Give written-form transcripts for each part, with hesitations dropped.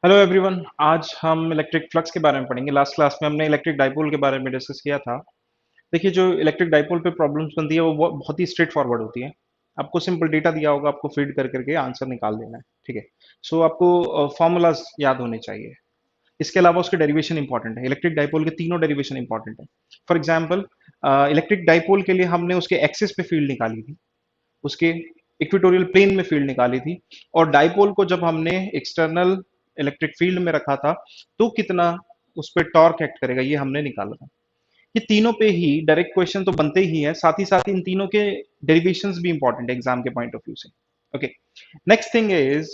Hello everyone. आज हम electric flux के बारे में पढ़ेंगे। लास्ट क्लास में हमने इलेक्ट्रिक डाइपोल के बारे में डिस्कस किया था। देखिए, जो इलेक्ट्रिक डाइपोल पे प्रॉब्लम्स बनती है वो बहुत ही स्ट्रेट फॉरवर्ड होती है। आपको सिंपल डेटा दिया होगा, आपको फीड कर करके आंसर निकाल देना है। ठीक है। सो आपको फॉर्मूलाज याद होने चाहिए। इसके अलावा उसके डेरिवेशन इंपॉर्टेंट है। इलेक्ट्रिक डाइपोल के तीनों डेरिवेशन इंपॉर्टेंट है। फॉर एग्जाम्पल, इलेक्ट्रिक डाइपोल के लिए हमने उसके एक्सिस पे फील्ड निकाली थी, उसके इक्वेटोरियल प्लेन में फील्ड निकाली थी, और डाइपोल को जब हमने एक्सटर्नल इलेक्ट्रिक फील्ड में रखा था तो कितना उस पर टॉर्क एक्ट करेगा ये हमने निकाला था। ये तीनों पे ही डायरेक्ट क्वेश्चन तो बनते ही है, साथ ही साथ इन तीनों के डेरिवेशंस भी इंपॉर्टेंट है एग्जाम के पॉइंट ऑफ व्यू से। Okay. Next thing is,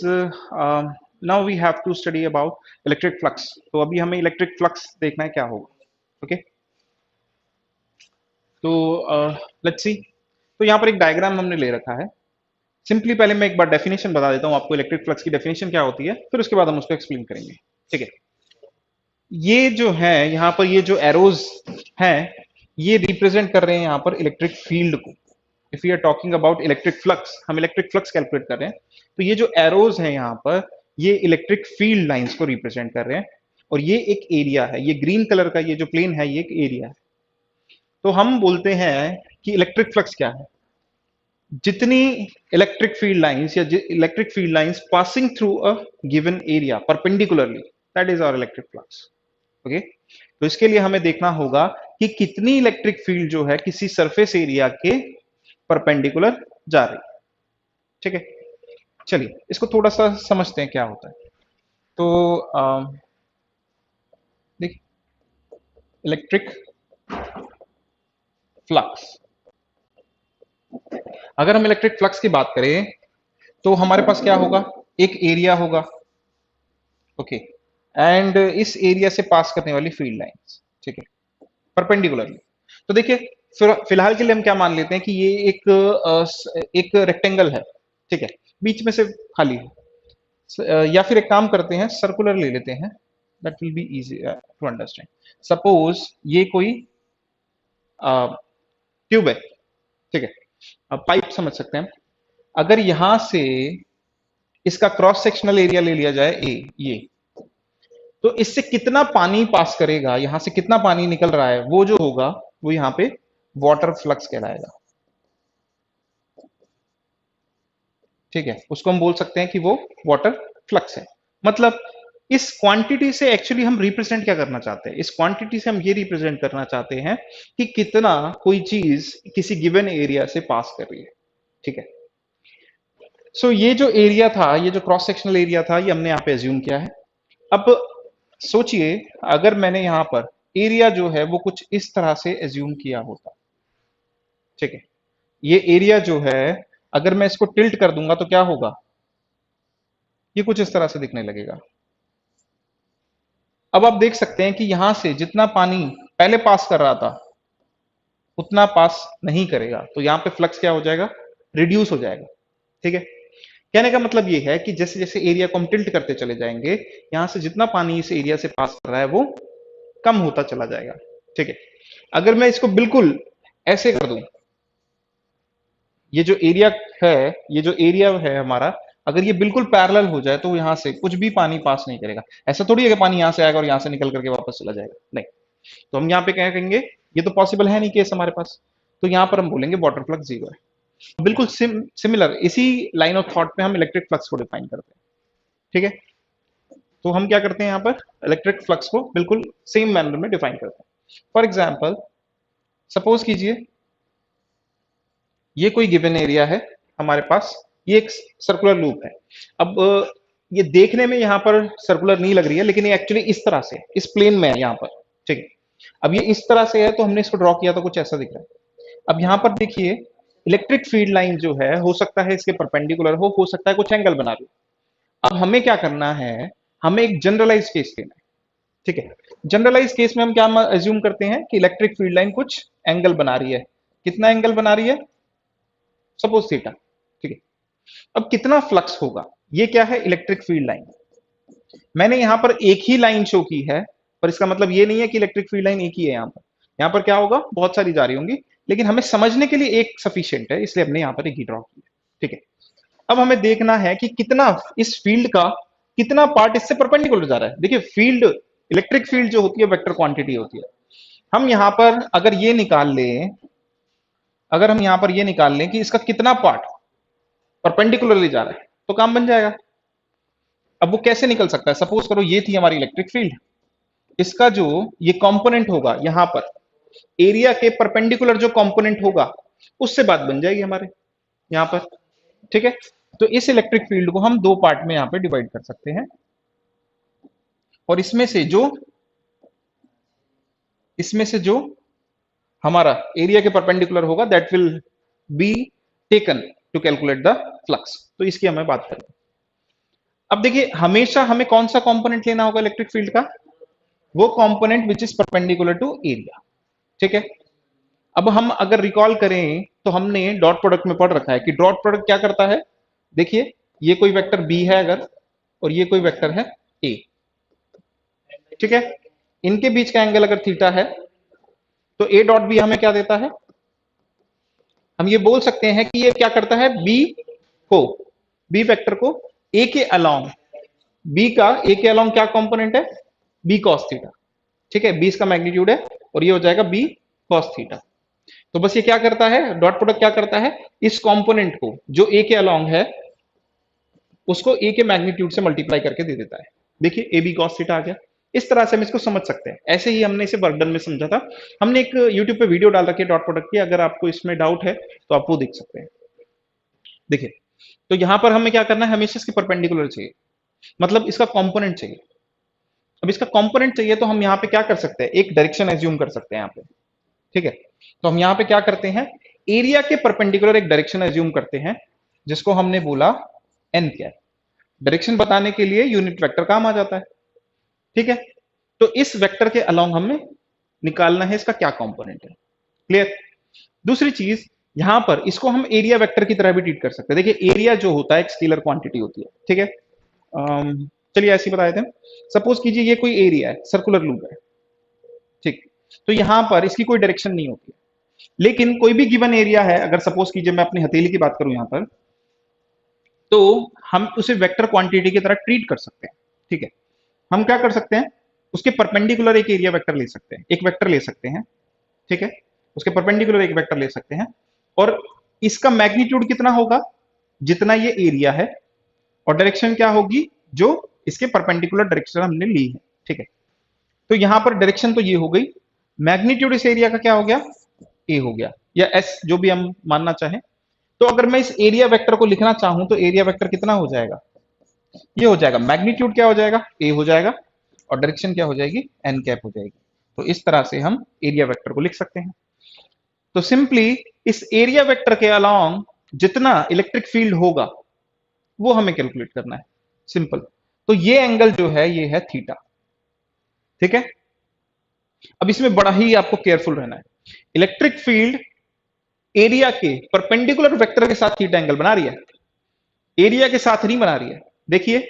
now we have to study about electric flux. तो अभी हमें इलेक्ट्रिक फ्लक्स देखना है क्या होगा। ओके। तो लेट्स सी। तो यहाँ पर एक डायग्राम हमने ले रखा है। सिंपली पहले मैं एक बार डेफिनेशन बता देता हूं आपको, इलेक्ट्रिक फ्लक्स की डेफिनेशन क्या होती है, फिर उसके बाद हम उसको एक्सप्लेन करेंगे। ठीक है। ये जो है यहाँ पर, ये जो एरोज हैं, ये रिप्रेजेंट कर रहे हैं यहाँ पर इलेक्ट्रिक फील्ड को। If you are talking about electric flux, हम इलेक्ट्रिक फ्लक्स कैलकुलेट कर रहे हैं, तो ये जो एरोज हैं यहाँ पर, ये इलेक्ट्रिक फील्ड लाइंस को रिप्रेजेंट कर रहे हैं। और ये एक एरिया है, ये ग्रीन कलर का ये जो प्लेन है, ये एक एरिया है। तो हम बोलते हैं कि इलेक्ट्रिक फ्लक्स क्या है। जितनी इलेक्ट्रिक फील्ड लाइंस या electric field lines passing through a given area perpendicularly, that is our electric flux. Okay. तो इसके लिए हमें देखना होगा कि कितनी इलेक्ट्रिक फील्ड जो है किसी सरफेस एरिया के परपेंडिकुलर जा रही है। ठीक है। चलिए इसको थोड़ा सा समझते हैं क्या होता है। तो देखिए, इलेक्ट्रिक फ्लक्स, अगर हम इलेक्ट्रिक फ्लक्स की बात करें तो हमारे पास क्या होगा, एक एरिया होगा। ओके। एंड इस एरिया से पास करने वाली फील्ड लाइंस, ठीक है, परपेंडिकुलरली। तो देखिए, फिलहाल के लिए हम क्या मान लेते हैं कि ये एक रेक्टेंगल है। ठीक है। बीच में से खाली है। या फिर एक काम करते हैं, सर्कुलर ले लेते हैं, that will be easy to understand. Suppose ये कोई ट्यूब है। ठीक है। अब पाइप समझ सकते हैं। अगर यहां से इसका क्रॉस सेक्शनल एरिया ले लिया जाए ए, ये, तो इससे कितना पानी पास करेगा, यहां से कितना पानी निकल रहा है, वो जो होगा वो यहां पे वाटर फ्लक्स कहलाएगा। ठीक है। उसको हम बोल सकते हैं कि वो वाटर फ्लक्स है। मतलब इस क्वांटिटी से एक्चुअली हम रिप्रेजेंट क्या करना चाहते हैं, इस क्वांटिटी से हम ये रिप्रेजेंट करना चाहते हैं कि कितना कोई चीज किसी गिवन एरिया से पास कर रही है। ठीक है। सो ये जो एरिया था, ये जो क्रॉस सेक्शनल एरिया था, ये हमने यहाँ पे एज्यूम किया है। अब सोचिए, अगर मैंने यहां पर एरिया जो है वो कुछ इस तरह से एज्यूम किया होता। ठीक है। ये एरिया जो है, अगर मैं इसको टिल्ट कर दूंगा तो क्या होगा, ये कुछ इस तरह से दिखने लगेगा। अब आप देख सकते हैं कि यहां से जितना पानी पहले पास कर रहा था उतना पास नहीं करेगा, तो यहां पे फ्लक्स क्या हो जाएगा, रिड्यूस हो जाएगा। ठीक है। कहने का मतलब ये है कि जैसे जैसे एरिया को हम टिल्ट करते चले जाएंगे, यहां से जितना पानी इस एरिया से पास कर रहा है वो कम होता चला जाएगा। ठीक है। अगर मैं इसको बिल्कुल ऐसे कर दूं, ये जो एरिया है, ये जो एरिया है हमारा, अगर ये बिल्कुल पैरेलल हो जाए तो यहां से कुछ भी पानी पास नहीं करेगा। ऐसा थोड़ी है कि पानी यहां से आएगा और यहां से निकल करके वापस चला जाएगा, नहीं। तो हम यहाँ पे क्या कहेंगे, ये तो पॉसिबल है नहीं केस हमारे पास, तो यहां पर हम बोलेंगे वाटर फ्लक्स जीरो है। बिल्कुल सिमिलर इसी लाइन ऑफ थॉट पे हम इलेक्ट्रिक फ्लक्स को डिफाइन करते हैं। ठीक है। तो हम क्या करते हैं, यहाँ पर इलेक्ट्रिक फ्लक्स को बिल्कुल सेम मैनर में डिफाइन करते हैं। फॉर एग्जाम्पल, सपोज कीजिए ये कोई गिवन एरिया है हमारे पास, ये एक सर्कुलर लूप है। अब ये देखने में यहाँ पर सर्कुलर नहीं लग रही है, लेकिन ये एक्चुअली इस तरह से इस प्लेन में है यहाँ पर। ठीक है। अब ये इस तरह से है तो हमने इसको ड्रॉ किया तो कुछ ऐसा दिख रहा है। अब यहाँ पर देखिए, इलेक्ट्रिक फील्ड लाइन जो है, हो सकता है इसके परपेंडिकुलर हो सकता है कुछ एंगल बना रही हो। अब हमें क्या करना है, हमें एक जनरलाइज केस लेना है। ठीक है। जनरलाइज केस में हम क्या एज्यूम करते हैं कि इलेक्ट्रिक फील्ड लाइन कुछ एंगल बना रही है। कितना एंगल बना रही है, सपोज थीटा। ठीक है। अब कितना फ्लक्स होगा, ये क्या है, इलेक्ट्रिक फील्ड लाइन। मैंने यहां पर एक ही लाइन शो की है, पर इसका मतलब ये नहीं है कि इलेक्ट्रिक फील्ड लाइन एक ही है। यहां पर क्या होगा, बहुत सारी जा रही होंगी, लेकिन हमें समझने के लिए एक सफिशियंट है, इसलिए हमने यहां पर एक ही ड्रॉ किया। ठीक है। अब हमें देखना है कि कितना इस फील्ड का कितना पार्ट इससे परपेंडिकुलर जा रहा है। देखिए फील्ड, इलेक्ट्रिक फील्ड जो होती है वेक्टर क्वांटिटी होती है। हम यहां पर अगर ये निकाल लें, अगर हम यहां पर ये निकाल लें कि इसका कितना पार्ट परपेंडिकुलरली जा रहा है तो काम बन जाएगा। अब वो कैसे निकल सकता है, सपोज करो ये थी हमारी इलेक्ट्रिक फील्ड, इसका जो ये कंपोनेंट होगा यहां पर एरिया के परपेंडिकुलर जो कंपोनेंट होगा उससे बात बन जाएगी हमारे यहां पर। ठीक है, तो इस इलेक्ट्रिक फील्ड को हम दो पार्ट में यहां पे डिवाइड कर सकते हैं और इसमें से जो हमारा एरिया के परपेंडिकुलर होगा that will be taken to calculate the flux. तो इसकी हमें बात करें। अब देखिए हमेशा हमें कौन सा कंपोनेंट लेना होगा इलेक्ट्रिक फील्ड का, वो component which is perpendicular to area. ठीक है, अब हम अगर रिकॉल करें तो हमने डॉट प्रोडक्ट में पढ़ रखा है कि डॉट प्रोडक्ट क्या करता है। देखिए ये कोई वेक्टर बी है अगर, और ये कोई वेक्टर है ए, ठीक है, इनके बीच का एंगल अगर थीटा है तो ए डॉट बी हमें क्या देता है, हम ये बोल सकते हैं कि ये क्या करता है, बी वेक्टर को ए के अलोंग, बी का ए के अलोंग क्या कंपोनेंट है, बी कॉस थीटा। ठीक है, बी इसका मैग्नीट्यूड है और ये हो जाएगा बी कॉस थीटा। तो बस ये क्या करता है, डॉट प्रोडक्ट क्या करता है, इस कंपोनेंट को जो ए के अलोंग है उसको ए के मैग्नीट्यूड से मल्टीप्लाई करके दे देता है। देखिए ए बी कॉस थीटा आ गया। इस तरह से हम इसको समझ सकते हैं। ऐसे ही हमने इसे वर्कडन में समझा था। हमने एक यूट्यूब पे वीडियो डाल रखी है डॉट प्रोडक्ट की, अगर आपको इसमें डाउट है तो आप वो देख सकते हैं। देखिए तो यहां पर हमें क्या करना है, हमेशा इसके परपेंडिकुलर चाहिए, मतलब इसका कंपोनेंट चाहिए। अब इसका कंपोनेंट चाहिए तो हम यहाँ पे क्या कर सकते हैं, एक डायरेक्शन एज्यूम कर सकते हैं यहाँ पे। ठीक है, तो हम यहाँ पे क्या करते हैं, एरिया के परपेंडिकुलर एक डायरेक्शन एज्यूम करते हैं जिसको हमने बोला एन कैप। डायरेक्शन बताने के लिए यूनिट वेक्टर काम आ जाता है। ठीक है, तो इस वेक्टर के अलोंग हमें निकालना है इसका क्या कंपोनेंट है। क्लियर। दूसरी चीज यहां पर इसको हम एरिया वेक्टर की तरह भी ट्रीट कर सकते हैं। देखिए एरिया जो होता है एक स्केलर क्वांटिटी होती है। ठीक है, चलिए ऐसे ही बता देते हैं। सपोज कीजिए ये कोई एरिया है, सर्कुलर लूप है। ठीक, तो यहां पर इसकी कोई डायरेक्शन नहीं होती है, लेकिन कोई भी गिवन एरिया है, अगर सपोज कीजिए मैं अपनी हथेली की बात करूं यहां पर, तो हम उसे वेक्टर क्वांटिटी की तरह ट्रीट कर सकते हैं। ठीक है, हम क्या कर सकते हैं, उसके परपेंडिकुलर एक एरिया वेक्टर ले सकते हैं, एक वेक्टर ले सकते हैं। ठीक है, उसके परपेंडिकुलर एक वेक्टर ले सकते हैं और इसका मैग्नीट्यूड कितना होगा, जितना ये एरिया है, और डायरेक्शन क्या होगी, जो इसके परपेंडिकुलर डायरेक्शन हमने ली है। ठीक है, तो यहां पर डायरेक्शन तो ये हो गई, मैग्नीट्यूड इस एरिया का क्या हो गया, ए हो गया, या एस जो भी हम मानना चाहें। तो अगर मैं इस एरिया वेक्टर को लिखना चाहूं तो एरिया वेक्टर कितना हो जाएगा, ये हो जाएगा, मैग्नीट्यूड क्या हो जाएगा, ए हो जाएगा, और डायरेक्शन क्या हो जाएगी, एन कैप हो जाएगी। तो इस तरह से हम एरिया वेक्टर को लिख सकते हैं। तो सिंपली इस एरिया वेक्टर के अलोंग जितना इलेक्ट्रिक फील्ड होगा वो हमें कैलकुलेट करना है, सिंपल। तो ये एंगल जो है ये है थीटा। ठीक है, अब इसमें बड़ा ही आपको केयरफुल रहना है। इलेक्ट्रिक फील्ड एरिया के परपेंडिकुलर वेक्टर के साथ थीटा एंगल बना रही है, एरिया के साथ नहीं बना रही है। देखिए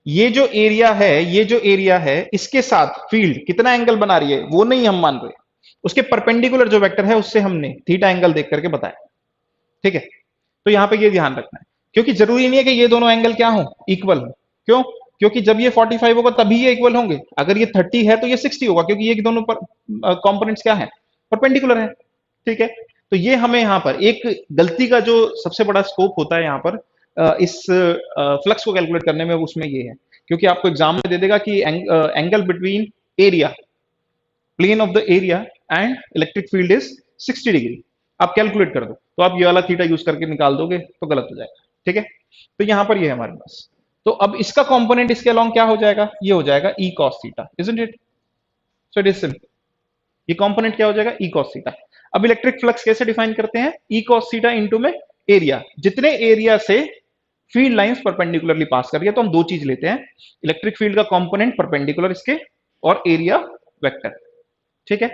ये जो एरिया है, ये जो एरिया है इसके साथ फील्ड कितना एंगल बना रही है वो नहीं हम मान रहे, उसके परपेंडिकुलर जो वेक्टर है उससे हमने थीटा एंगल देख करके बताया। ठीक है, तो यहां पे ये ध्यान रखना है, क्योंकि जरूरी नहीं है कि ये दोनों एंगल क्या हो, इक्वल हो। क्यों, क्योंकि जब ये 45 होगा तभी ये इक्वल होंगे, अगर ये 30 है तो ये 60 होगा, क्योंकि ये दोनों कंपोनेंट्स क्या है, परपेंडिकुलर है। ठीक है, तो ये हमें यहाँ पर एक गलती का जो सबसे बड़ा स्कोप होता है यहाँ पर इस फ्लक्स को कैलकुलेट करने में, उसमें ये है, क्योंकि आपको एग्जाम में दे देगा कि angle between area, plane of the area and electric field is 60 degree, आप कैलकुलेट कर दो, तो आप ये वाला थीटा यूज करके निकाल दोगे तो गलत हो जाएगा। ठीक है, तो यहां पर ये है हमारे पास। तो अब इसका कंपोनेंट इसके अलोंग क्या हो जाएगा, ये हो जाएगा E cos theta, isn't it. So it is simple, ये कंपोनेंट क्या हो जाएगा, ई कॉस थीटा। अब इलेक्ट्रिक फ्लक्स कैसे डिफाइन करते हैं, ई कॉस थीटा इनटू में एरिया, जितने एरिया से फील्ड लाइंस परपेंडिकुलरली पास कर रही है। तो हम दो चीज लेते हैं, इलेक्ट्रिक फील्ड का कंपोनेंट परपेंडिकुलर इसके, और एरिया वेक्टर। ठीक है,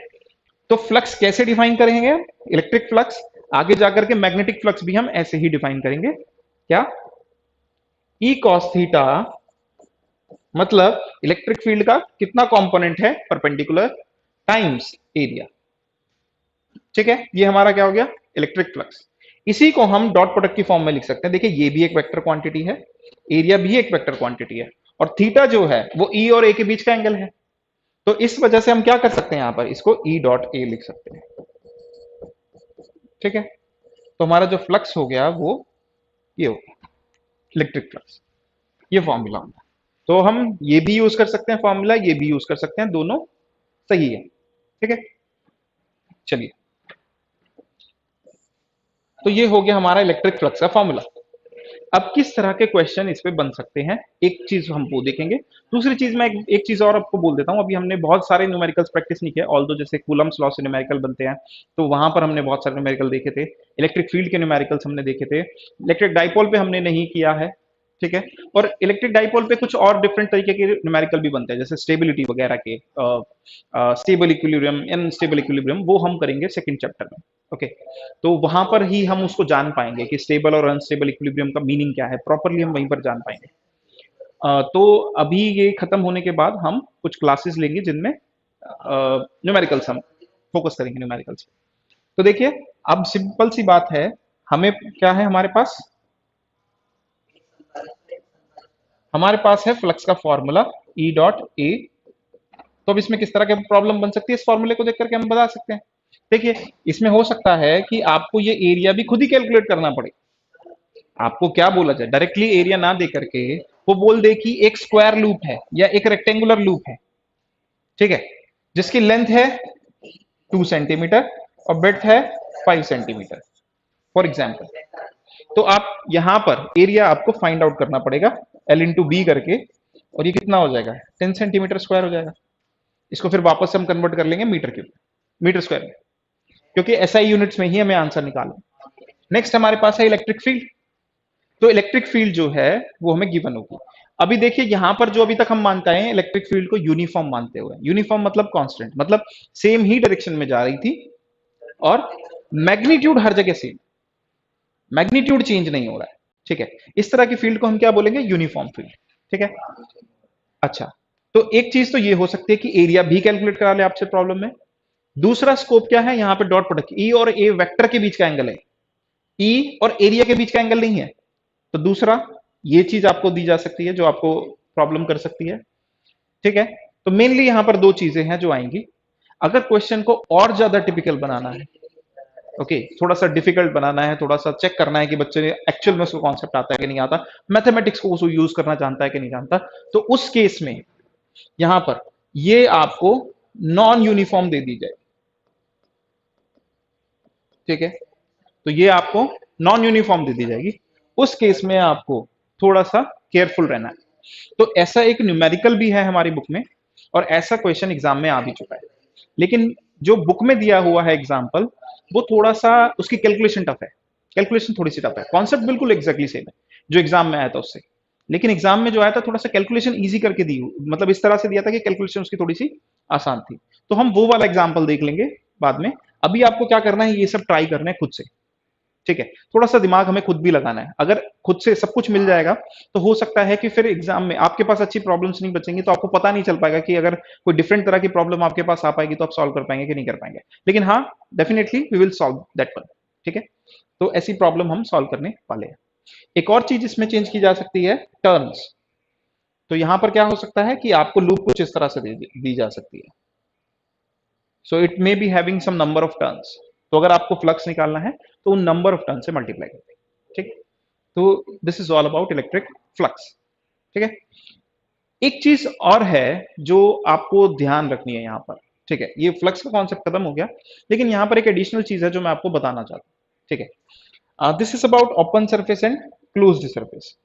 तो फ्लक्स कैसे डिफाइन करेंगे, इलेक्ट्रिक फ्लक्स आगे जाकर के मैग्नेटिक फ्लक्स भी हम ऐसे ही डिफाइन करेंगे। क्या, ई कॉस थीटा मतलब इलेक्ट्रिक फील्ड का कितना कंपोनेंट है परपेंडिकुलर टाइम्स एरिया। ठीक है, ये हमारा क्या हो गया, इलेक्ट्रिक फ्लक्स। इसी को हम डॉट प्रोडक्ट की फॉर्म में लिख सकते हैं। देखिए ये भी एक वेक्टर क्वांटिटी है, एरिया भी एक वेक्टर क्वांटिटी है, और थीटा जो है वो ई और ए के बीच का एंगल है। तो इस वजह से हम क्या कर सकते हैं, यहां पर इसको ई डॉट ए लिख सकते हैं। ठीक है, तो हमारा जो फ्लक्स हो गया वो ये हो गया इलेक्ट्रिक फ्लक्स, ये फॉर्मूला होगा। तो हम ये भी यूज कर सकते हैं फॉर्मूला, ये भी यूज कर सकते हैं, दोनों सही है। ठीक है, चलिए, तो ये हो गया हमारा इलेक्ट्रिक फ्लक्स का फॉर्मूला। अब किस तरह के क्वेश्चन इस पे बन सकते हैं, एक चीज हम वो देखेंगे। दूसरी चीज मैं एक चीज और आपको बोल देता हूं, अभी हमने बहुत सारे न्यूमेरिकल्स प्रैक्टिस नहीं किया, ऑल्दो जैसे कूलम्स लॉ से न्यूमेरिकल बनते हैं, तो वहां पर हमने बहुत सारे न्यूमेरिकल देखे थे। इलेक्ट्रिक फील्ड के न्यूमेरिकल्स हमने देखे थे। इलेक्ट्रिक डाइपोल पे हमने नहीं किया है। ठीक है, और इलेक्ट्रिक डाइपोल पे कुछ और डिफरेंट तरीके के न्यूमेरिकल भी बनते हैं, जैसे स्टेबिलिटी वगैरह के, स्टेबल इक्विलिब्रियम, अनस्टेबल इक्विलिब्रियम, वो हम करेंगे सेकंड चैप्टर में। ओके, तो वहां पर ही हम उसको जान पाएंगे कि स्टेबल और अनस्टेबल इक्विलिब्रियम का मीनिंग क्या है, प्रॉपरली हम वहीं पर जान पाएंगे। तो अभी ये खत्म होने के बाद हम कुछ क्लासेस लेंगे जिनमें न्यूमेरिकल्स हम फोकस करेंगे न्यूमेरिकल्स। तो देखिए, अब सिंपल सी बात है, हमें क्या है, हमारे पास है फ्लक्स का फॉर्मूला ई डॉट ए। तो अब इसमें किस तरह की प्रॉब्लम बन सकती है, इस फॉर्मूले को देख करके हम बता सकते हैं। देखिए, इसमें हो सकता है कि आपको ये एरिया भी खुद ही कैलकुलेट करना पड़े। आपको क्या बोला जाए, डायरेक्टली एरिया ना दे करके वो बोल दे कि एक स्क्वायर लूप है या एक रेक्टेंगुलर लूप है, ठीक है, जिसकी लेंथ है 2 सेंटीमीटर और ब्रेड्थ है 5 सेंटीमीटर, फॉर एग्जाम्पल। तो आप यहां पर एरिया आपको फाइंड आउट करना पड़ेगा एल इंटू बी करके, और ये कितना हो जाएगा, 10 सेंटीमीटर स्क्वायर हो जाएगा। इसको फिर वापस से हम कन्वर्ट कर लेंगे मीटर क्यूब, मीटर स्क्वायर में, क्योंकि एसआई यूनिट्स में ही हमें आंसर निकालना। नेक्स्ट हमारे पास है इलेक्ट्रिक फील्ड। तो इलेक्ट्रिक फील्ड जो है वो हमें गिवन होगी। अभी देखिए, यहां पर जो अभी तक हम मानते हैं इलेक्ट्रिक फील्ड को यूनिफॉर्म मानते हुए, यूनिफॉर्म मतलब कांस्टेंट, मतलब सेम ही डायरेक्शन में जा रही थी और मैग्नीट्यूड हर जगह सेम, मैग्नीट्यूड चेंज नहीं हो रहा है। ठीक है, इस तरह की फील्ड को हम क्या बोलेंगे, यूनिफॉर्म फील्ड। ठीक है, अच्छा, तो एक चीज तो ये हो सकती है कि एरिया भी कैलकुलेट करा ले आपसे प्रॉब्लम में। दूसरा स्कोप क्या है, यहां पे डॉट प्रोडक्ट, ई और ए वेक्टर के बीच का एंगल है, ई और एरिया के बीच का एंगल नहीं है। तो दूसरा ये चीज आपको दी जा सकती है जो आपको प्रॉब्लम कर सकती है। ठीक है, तो मेनली यहां पर दो चीजें हैं जो आएंगी। अगर क्वेश्चन को और ज्यादा टिपिकल बनाना है, ओके, थोड़ा सा डिफिकल्ट बनाना है, थोड़ा सा चेक करना है कि बच्चे ने एक्चुअल में उसको कॉन्सेप्ट आता है कि नहीं आता, मैथमेटिक्स को उसको यूज करना जानता है कि नहीं जानता, तो उस केस में यहां पर ये आपको नॉन यूनिफॉर्म दे दी जाए। ठीक है, तो ये आपको नॉन यूनिफॉर्म दे दी जाएगी। उस केस में आपको थोड़ा सा केयरफुल रहना है। तो ऐसा एक न्यूमेरिकल भी है हमारी बुक में, और ऐसा क्वेश्चन एग्जाम में आ भी चुका है। लेकिन जो बुक में दिया हुआ है एग्जाम्पल, वो थोड़ा सा उसकी कैलकुलेशन टफ है, कैलकुलेशन थोड़ी सी टफ है, कॉन्सेप्ट बिल्कुल एग्जैक्टली सेम है जो एग्जाम में आया था उससे। लेकिन एग्जाम में जो आया था थोड़ा सा कैलकुलेशन इजी करके दी, मतलब इस तरह से दिया था कि कैलकुलेशन उसकी थोड़ी सी आसान थी। तो हम वो वाला एग्जाम्पल देख लेंगे बाद में। अभी आपको क्या करना है, ये सब ट्राई करना है खुद से। ठीक है, थोड़ा सा दिमाग हमें खुद भी लगाना है। अगर खुद से सब कुछ मिल जाएगा तो हो सकता है कि फिर एग्जाम में आपके पास अच्छी प्रॉब्लम्स नहीं बचेंगी, तो आपको पता नहीं चल पाएगा कि अगर कोई डिफरेंट तरह की प्रॉब्लम आपके पास आ पाएगी तो आप सॉल्व कर पाएंगे कि नहीं कर पाएंगे। लेकिन हाँ, definitely we will solve that one. ठीक है, तो ऐसी प्रॉब्लम हम सॉल्व करने वाले हैं। एक और चीज इसमें चेंज की जा सकती है, टर्म्स। तो यहां पर क्या हो सकता है कि आपको लूप कुछ इस तरह से दी जा सकती है। So it may be having some number of turns. तो अगर आपको फ्लक्स निकालना है तो उन नंबर ऑफ टर्न से मल्टीप्लाई करते हैं। ठीक, तो this is all about electric flux. ठीक है, एक चीज और है जो आपको ध्यान रखनी है यहां पर। ठीक है, ये फ्लक्स का कॉन्सेप्ट खत्म हो गया, लेकिन यहां पर एक एडिशनल चीज है जो मैं आपको बताना चाहता हूं। ठीक है, this is about open surface and closed surface.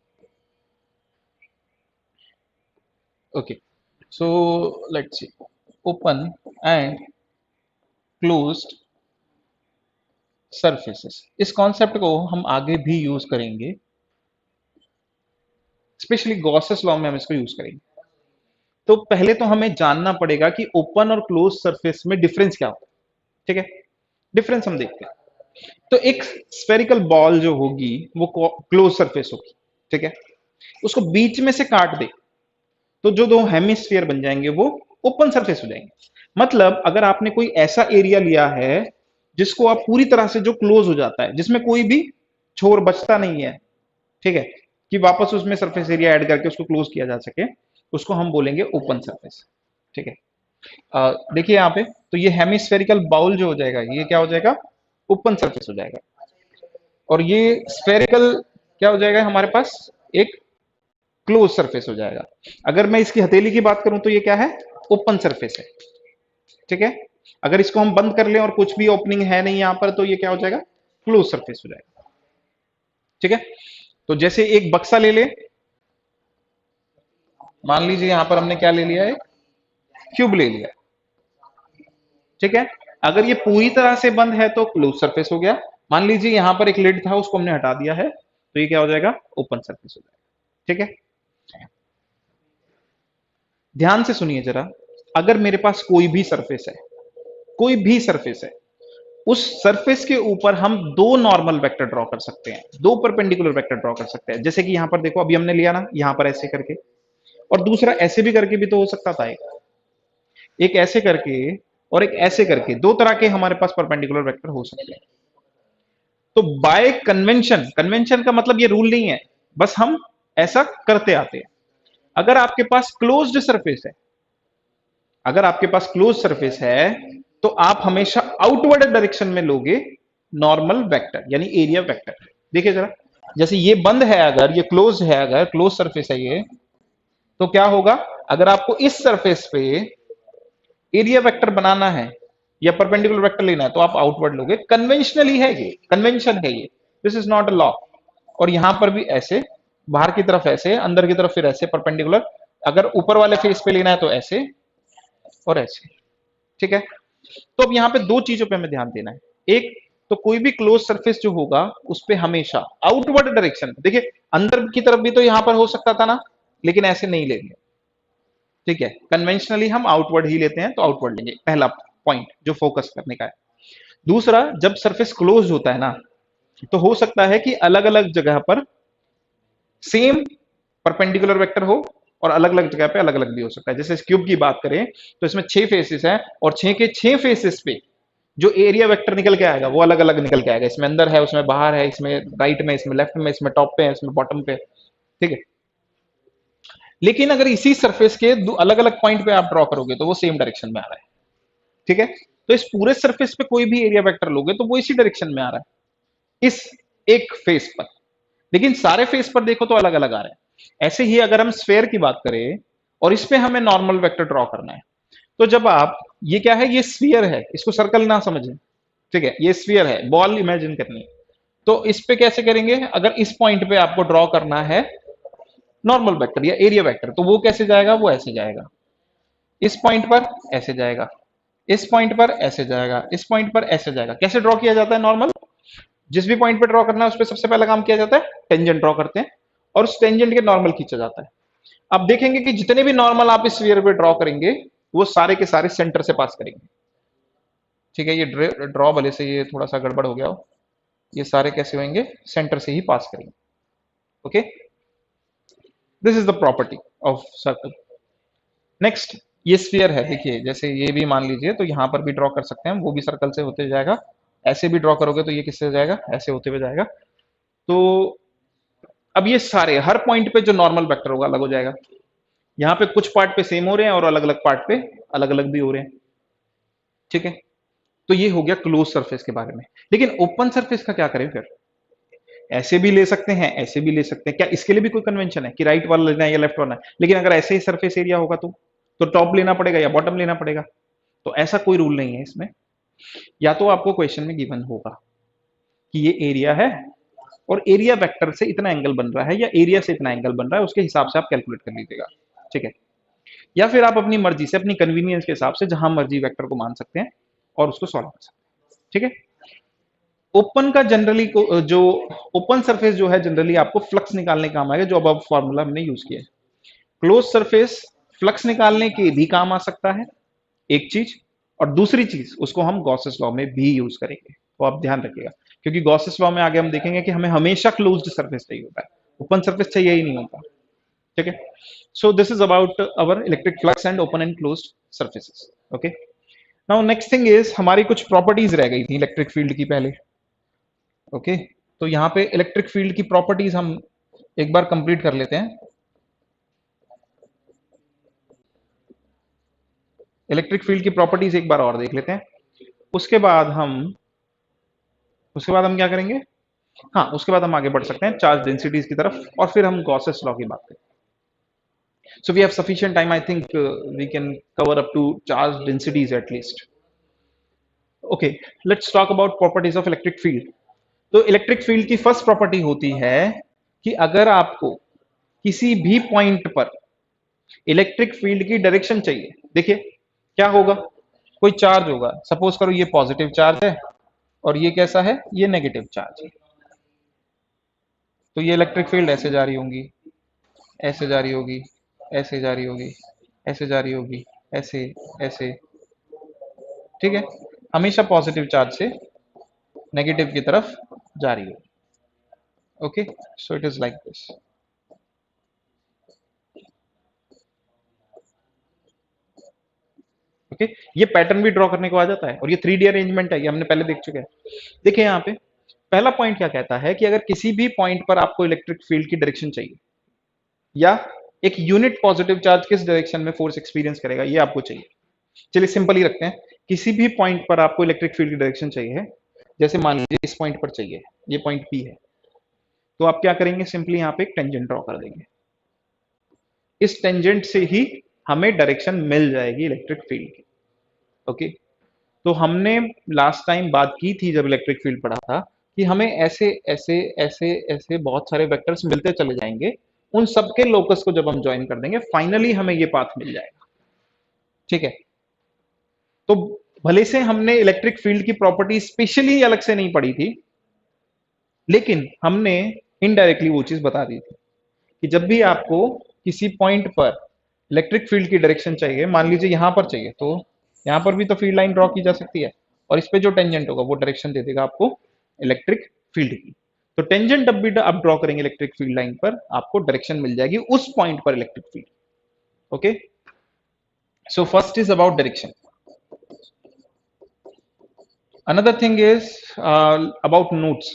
Okay, so let's see, open and closed surfaces, इस कॉन्सेप्ट को हम आगे भी यूज करेंगे, स्पेशली गॉसेस लॉ में हम इसको यूज करेंगे। तो पहले तो हमें जानना पड़ेगा कि ओपन और क्लोज सरफेस में डिफरेंस क्या होता है। ठीक है, डिफरेंस हम देखते हैं। तो एक स्फेरिकल बॉल जो होगी वो क्लोज सरफेस होगी। ठीक है, उसको बीच में से काट दे तो जो दो हेमिस्फीयर बन जाएंगे वो ओपन सरफेस हो जाएंगे। मतलब अगर आपने कोई ऐसा एरिया लिया है जिसको आप पूरी तरह से, जो क्लोज हो जाता है, जिसमें कोई भी छोर बचता नहीं है, ठीक है, कि वापस उसमें सरफेस एरिया ऐड करके उसको क्लोज किया जा सके, उसको हम बोलेंगे ओपन सरफेस। ठीक है, देखिए यहाँ पे, तो ये हेमिस्फेरिकल बाउल जो हो जाएगा, ये क्या हो जाएगा, ओपन सरफेस हो जाएगा। और ये स्फेरिकल क्या हो जाएगा हमारे पास, एक क्लोज सरफेस हो जाएगा। अगर मैं इसकी हथेली की बात करूं तो ये क्या है, ओपन सरफेस है। ठीक है, अगर इसको हम बंद कर लें और कुछ भी ओपनिंग है नहीं यहां पर, तो ये क्या हो जाएगा, क्लोज सरफेस हो जाएगा। ठीक है, तो जैसे एक बक्सा ले ले, मान लीजिए यहां पर हमने क्या ले लिया है, क्यूब ले लिया। ठीक है, अगर ये पूरी तरह से बंद है तो क्लोज सरफेस हो गया। मान लीजिए यहां पर एक लिड था, उसको हमने हटा दिया है, तो ये क्या हो जाएगा, ओपन सरफेस हो जाएगा। ठीक है, ध्यान से सुनिए जरा, अगर मेरे पास कोई भी सरफेस है, कोई भी सरफेस है, उस सरफेस के ऊपर हम दो नॉर्मल वेक्टर ड्रॉ कर सकते हैं, दो परपेंडिकुलर वेक्टर ड्रॉ कर सकते हैं। जैसे कि यहां पर देखो, अभी हमने लिया ना, यहां पर ऐसे करके, और दूसरा ऐसे भी करके भी तो हो सकता था, एक ऐसे करके और एक ऐसे करके, दो तरह के हमारे पास परपेंडिकुलर वेक्टर हो सकते हैं। तो बाय कन्वेंशन, कन्वेंशन का मतलब ये रूल नहीं है, बस हम ऐसा करते आते हैं। अगर आपके पास क्लोज्ड सरफेस है, अगर आपके पास क्लोज सरफेस है, तो आप हमेशा आउटवर्ड डायरेक्शन में लोगे नॉर्मल वेक्टर, यानी एरिया वेक्टर। देखिए जरा, जैसे ये बंद है, अगर ये क्लोज है, अगर क्लोज सरफेस है ये, तो क्या होगा, अगर आपको इस सरफेस पे एरिया वेक्टर बनाना है या परपेंडिकुलर वेक्टर लेना है, तो आप आउटवर्ड लोगे। कन्वेंशनली है ये, कन्वेंशन है ये, this is not a law. और यहां पर भी ऐसे, बाहर की तरफ ऐसे, अंदर की तरफ फिर ऐसे परपेंडिकुलर। अगर ऊपर वाले फेस पे लेना है तो ऐसे और ऐसे। ठीक है, तो अब यहां पे दो चीजों पे हमें ध्यान देना है। एक तो कोई भी क्लोज सरफेस जो होगा उस पे हमेशा आउटवर्ड डायरेक्शन, देखिए अंदर की तरफ भी तो यहां पर हो सकता था ना, लेकिन ऐसे नहीं लेंगे। ठीक है, कन्वेंशनली हम आउटवर्ड ही लेते हैं, तो आउटवर्ड लेंगे, पहला पॉइंट जो फोकस करने का है। दूसरा, जब सरफेस क्लोज होता है ना, तो हो सकता है कि अलग अलग जगह पर सेम परपेंडिकुलर वेक्टर हो और अलग अलग जगह पे अलग अलग भी हो सकता है। जैसे इस क्यूब की बात करें तो इसमें 6 फेसेस हैं, और 6 के 6 फेसेस पे जो एरिया वेक्टर निकल के आएगा वो अलग अलग निकल के आएगा। इसमें अंदर है, उसमें बाहर है, इसमें राइट में, इसमें लेफ्ट में, इसमें टॉप पे है, इसमें बॉटम पे। ठीक है, लेकिन अगर इसी सरफेस के अलग अलग पॉइंट पे आप ड्रॉ करोगे तो वो सेम डायरेक्शन में आ रहा है। ठीक है, तो इस पूरे सरफेस पे कोई भी एरिया वेक्टर लोगे तो वो इसी डायरेक्शन में आ रहा है, इस एक फेस पर। लेकिन सारे फेस पर देखो तो अलग अलग आ रहे हैं। ऐसे ही अगर हम स्फेयर की बात करें और इस पे हमें नॉर्मल वेक्टर ड्रॉ करना है, तो जब आप, ये क्या है, ये स्फीयर है, इसको सर्कल ना समझें। ठीक है, ये स्फीयर है, बॉल इमेजिन करनी है, तो इस पे कैसे करेंगे, अगर इस पॉइंट पे आपको ड्रॉ करना है नॉर्मल वेक्टर या एरिया वेक्टर, तो वो कैसे जाएगा, वो ऐसे जाएगा, इस पॉइंट पर ऐसे जाएगा, इस पॉइंट पर ऐसे जाएगा, इस पॉइंट पर ऐसे जाएगा। कैसे ड्रॉ किया जाता है नॉर्मल, जिस भी पॉइंट पे ड्रॉ करना है उस पर सबसे पहला काम किया जाता है, टेंजेंट ड्रॉ करते हैं, और उस टेंजेंट के नॉर्मल खींचा जाता है। अब देखेंगे कि जितने भी नॉर्मल आप इस स्फीयर पे ड्रॉ करेंगे वो सारे के सारे सेंटर से पास करेंगे। ठीक है, ये ड्रॉ भले से ये थोड़ा सा गड़बड़ हो गया हो, ये सारे कैसे होंगे, सेंटर से ही पास करेंगे। Okay, this is the property of circle. Next, ये स्फीयर है, देखिए जैसे ये भी मान लीजिए, तो यहां पर भी ड्रॉ कर सकते हैं, वो भी सर्कल से होते जाएगा। ऐसे भी ड्रॉ करोगे तो ये किससे जाएगा, ऐसे होते हुए जाएगा। तो अब ये सारे हर पॉइंट पे जो नॉर्मल वेक्टर होगा अलग हो जाएगा। यहाँ पे कुछ पार्ट पे सेम हो रहे हैं और अलग अलग पार्ट पे अलग अलग भी हो रहे हैं। ठीक है, तो ये हो गया क्लोज सरफेस के बारे में। लेकिन ओपन सरफेस का क्या करें फिर, ऐसे भी ले सकते हैं, ऐसे भी ले सकते हैं, क्या इसके लिए भी कोई कन्वेंशन है कि राइट वाला लेना है या लेफ्ट वाला है? लेकिन अगर ऐसे ही सरफेस एरिया होगा तो टॉप लेना पड़ेगा या बॉटम लेना पड़ेगा। तो ऐसा कोई रूल नहीं है इसमें। या तो आपको क्वेश्चन में गिवन होगा कि ये एरिया है और एरिया वेक्टर से इतना एंगल बन रहा है या एरिया से इतना एंगल बन रहा है, उसके हिसाब से आप कैलकुलेट कर लीजिएगा। ठीक है, या फिर आप अपनी मर्जी से, अपनी कन्वीनियंस के हिसाब से जहां मर्जी वेक्टर को मान सकते हैं और उसको सॉल्व कर सकते हैं। ठीक है, ओपन का जनरली जो ओपन सरफेस जो है जनरली आपको फ्लक्स निकालने काम आएगा, जो अब फॉर्मूला हमने यूज किया है। क्लोज सरफेस फ्लक्स निकालने के भी काम आ सकता है, एक चीज, और दूसरी चीज उसको हम गॉसेस लॉ में भी यूज करेंगे, तो आप ध्यान रखिएगा, क्योंकि गॉसेस लॉ में आगे हम देखेंगे कि हमें हमेशा क्लोज्ड सरफेस चाहिए होता है, ओपन सरफेस चाहिए ही नहीं होता। ठीक है, so this is about our electric flux and open and closed surfaces. Okay, now next thing is, हमारी कुछ प्रॉपर्टीज रह गई थी इलेक्ट्रिक फील्ड की पहले। ओके, तो यहाँ पे इलेक्ट्रिक फील्ड की प्रॉपर्टीज हम एक बार कंप्लीट कर लेते हैं। इलेक्ट्रिक फील्ड की प्रॉपर्टीज एक बार और देख लेते हैं। उसके बाद हम उसके बाद हम क्या करेंगे? हाँ, उसके बाद हम आगे बढ़ सकते हैं चार्ज डेंसिटीज की तरफ, और फिर हम गॉसेस लॉ की बात करें। So we have sufficient time. I think we can cover up to charge densities at least. Okay, let's talk about properties of electric field. तो इलेक्ट्रिक फील्ड की फर्स्ट प्रॉपर्टी होती है कि अगर आपको किसी भी पॉइंट पर इलेक्ट्रिक फील्ड की डायरेक्शन चाहिए, देखिए क्या होगा, कोई चार्ज होगा, सपोज करो ये पॉजिटिव चार्ज है और ये कैसा है, ये नेगेटिव चार्ज है। तो ये इलेक्ट्रिक फील्ड ऐसे जा रही होंगी, ऐसे जा रही होगी, ऐसे जा रही होगी, ऐसे जा रही होगी, ऐसे, ऐसे, ठीक है, हमेशा पॉजिटिव चार्ज से नेगेटिव की तरफ जा रही है। Okay, so it is like this. Okay, ये पैटर्न भी ड्रॉ करने को आ जाता है, और ये 3D अरेंजमेंट है, ये हमने पहले देख चुके हैं। देखिए यहाँ पे पहला पॉइंट क्या कहता है कि अगर किसी भी पॉइंट पर आपको इलेक्ट्रिक फील्ड की डायरेक्शन चाहिए, या एक यूनिट पॉजिटिव चार्ज किस डायरेक्शन में फोर्स एक्सपीरियंस करेगा ये आपको चाहिए। चलिए सिंपल ही रखते हैं, किसी भी पॉइंट पर आपको इलेक्ट्रिक फील्ड की डायरेक्शन चाहिए, जैसे मान लीजिए इस पॉइंट पर चाहिए, ये पॉइंट पी है, तो आप क्या करेंगे, सिंपली यहाँ पे एक टेंजेंट ड्रॉ कर देंगे। इस टेंजेंट से ही हमें डायरेक्शन मिल जाएगी इलेक्ट्रिक फील्ड की। ओके, तो हमने लास्ट टाइम बात की थी जब इलेक्ट्रिक फील्ड पढ़ा था कि हमें ऐसे ऐसे ऐसे ऐसे बहुत सारे वेक्टर्स मिलते चले जाएंगे, उन सबके लोकस को जब हम ज्वाइन कर देंगे फाइनली हमें ये पाथ मिल जाएगा। ठीक है, तो भले से हमने इलेक्ट्रिक फील्ड की प्रॉपर्टी स्पेशली अलग से नहीं पढ़ी थी, लेकिन हमने इनडायरेक्टली वो चीज बता दी थी कि जब भी आपको किसी पॉइंट पर इलेक्ट्रिक फील्ड की डायरेक्शन चाहिए, मान लीजिए यहां पर चाहिए, तो यहां पर भी तो फील्ड लाइन ड्रॉ की जा सकती है, और इस पे जो टेंजेंट होगा वो डायरेक्शन दे देगा आपको इलेक्ट्रिक फील्ड की। तो टेंजेंट जब भी आप ड्रॉ करेंगे इलेक्ट्रिक फील्ड लाइन पर, आपको डायरेक्शन मिल जाएगी उस पॉइंट पर electric field. Okay, so first is about direction. Another thing is about notes.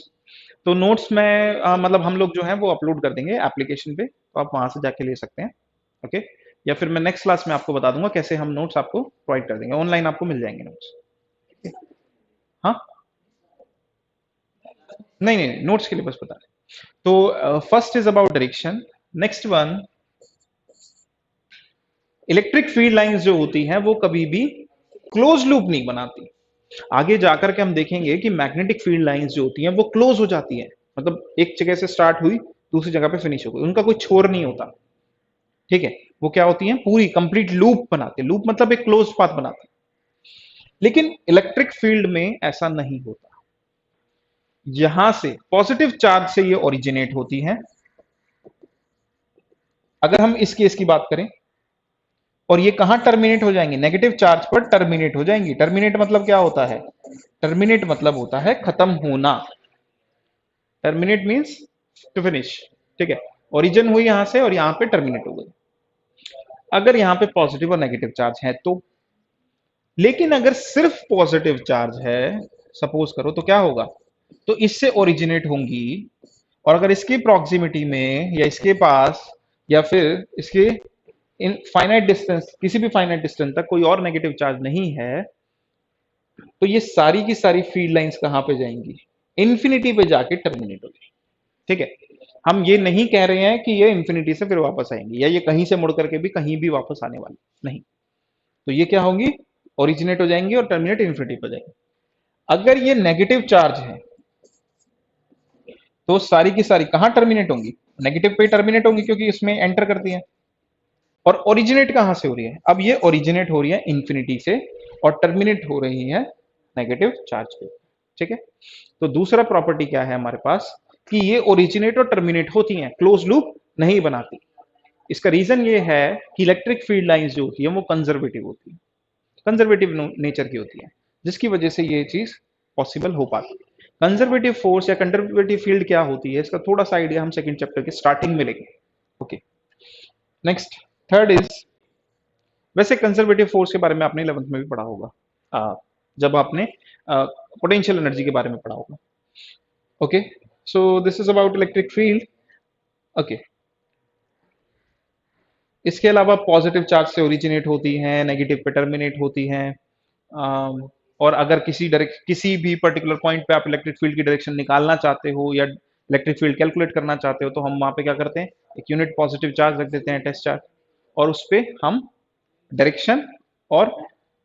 तो नोट्स में मतलब हम लोग जो है वो अपलोड कर देंगे एप्लीकेशन पे, तो आप वहां से जाके ले सकते हैं। ओके, या फिर मैं नेक्स्ट क्लास में आपको बता दूंगा कैसे हम नोट्स आपको प्रोवाइड कर देंगे, ऑनलाइन आपको मिल जाएंगे नोट्स। हाँ, नहीं नहीं, नोट्स के लिए बस बता रहे। तो first is about direction. Next one, electric field lines जो होती हैं वो कभी भी क्लोज लूप नहीं बनाती। आगे जाकर के हम देखेंगे कि मैग्नेटिक फील्ड लाइंस जो होती हैं वो क्लोज हो जाती हैं, मतलब एक जगह से स्टार्ट हुई दूसरी जगह पे फिनिश हो गई, उनका कोई छोर नहीं होता। ठीक है, वो क्या होती हैं, पूरी कंप्लीट लूप बनाते, लूप मतलब एक क्लोज पाथ बनाते। लेकिन इलेक्ट्रिक फील्ड में ऐसा नहीं होता, यहां से पॉजिटिव चार्ज से ये ओरिजिनेट होती हैं। अगर हम इस केस की बात करें, और ये कहां टर्मिनेट हो जाएंगे, नेगेटिव चार्ज पर टर्मिनेट हो जाएंगी। टर्मिनेट मतलब क्या होता है, टर्मिनेट मतलब होता है खत्म होना। Terminate means to finish. ठीक है, ओरिजिन हुई यहां से और यहां पे टर्मिनेट हो गई। अगर यहां पे पॉजिटिव और नेगेटिव चार्ज है तो, लेकिन अगर सिर्फ पॉजिटिव चार्ज है सपोज करो, तो क्या होगा, तो इससे ओरिजिनेट होंगी, और अगर इसकी प्रॉक्सिमिटी में या इसके पास या फिर इसके इन फाइनाइट डिस्टेंस, किसी भी फाइनाइट डिस्टेंस तक कोई और नेगेटिव चार्ज नहीं है, तो ये सारी की सारी फील्ड लाइंस कहां पे जाएंगी, इन्फिनिटी पे जाके टर्मिनेट होगी। ठीक है, हम ये नहीं कह रहे हैं कि ये इन्फिनिटी से फिर वापस आएंगी, या ये कहीं से मुड़ करके भी कहीं भी वापस आने वाली नहीं। तो ये क्या होंगी, ओरिजिनेट हो जाएंगी और टर्मिनेट इन्फिनिटी पर जाएंगी। अगर ये नेगेटिव चार्ज है तो सारी की सारी कहां टर्मिनेट होंगी, नेगेटिव पे टर्मिनेट होंगी, क्योंकि इसमें एंटर करती है। और ओरिजिनेट कहां से हो रही है, अब ये ओरिजिनेट हो रही है इंफिनिटी से और टर्मिनेट हो रही है नेगेटिव चार्ज पे। ठीक है, तो दूसरा प्रॉपर्टी क्या है हमारे पास, कि ये ओरिजिनेट और टर्मिनेट होती हैं, क्लोज लूप नहीं बनाती। इसका रीजन ये है कि इलेक्ट्रिक फील्ड लाइंस जो होती है वो कंजर्वेटिव होती है, कंजर्वेटिव नेचर की होती है, जिसकी वजह से ये चीज पॉसिबल हो पाती है। कंजर्वेटिव फोर्स या कंजर्वेटिव फील्ड क्या होती है, इसका थोड़ा सा आइडिया हम सेकंड चैप्टर के स्टार्टिंग में लेंगे। ओके, नेक्स्ट, थर्ड इज, वैसे कंजर्वेटिव फोर्स के बारे में आपने 11th में भी पढ़ा होगा, जब आपने पोटेंशियल एनर्जी के बारे में पढ़ा होगा। Okay, so this is about electric field. Okay, इसके अलावा पॉजिटिव चार्ज से ओरिजिनेट होती हैं, नेगेटिव पे टर्मिनेट होती हैं। और अगर किसी भी पर्टिकुलर पॉइंट पे आप इलेक्ट्रिक फील्ड की डायरेक्शन निकालना चाहते हो या इलेक्ट्रिक फील्ड कैलकुलेट करना चाहते हो तो हम वहां पे क्या करते हैं, एक यूनिट पॉजिटिव चार्ज रख देते हैं, टेस्ट चार्ज, और उस पे हम डायरेक्शन और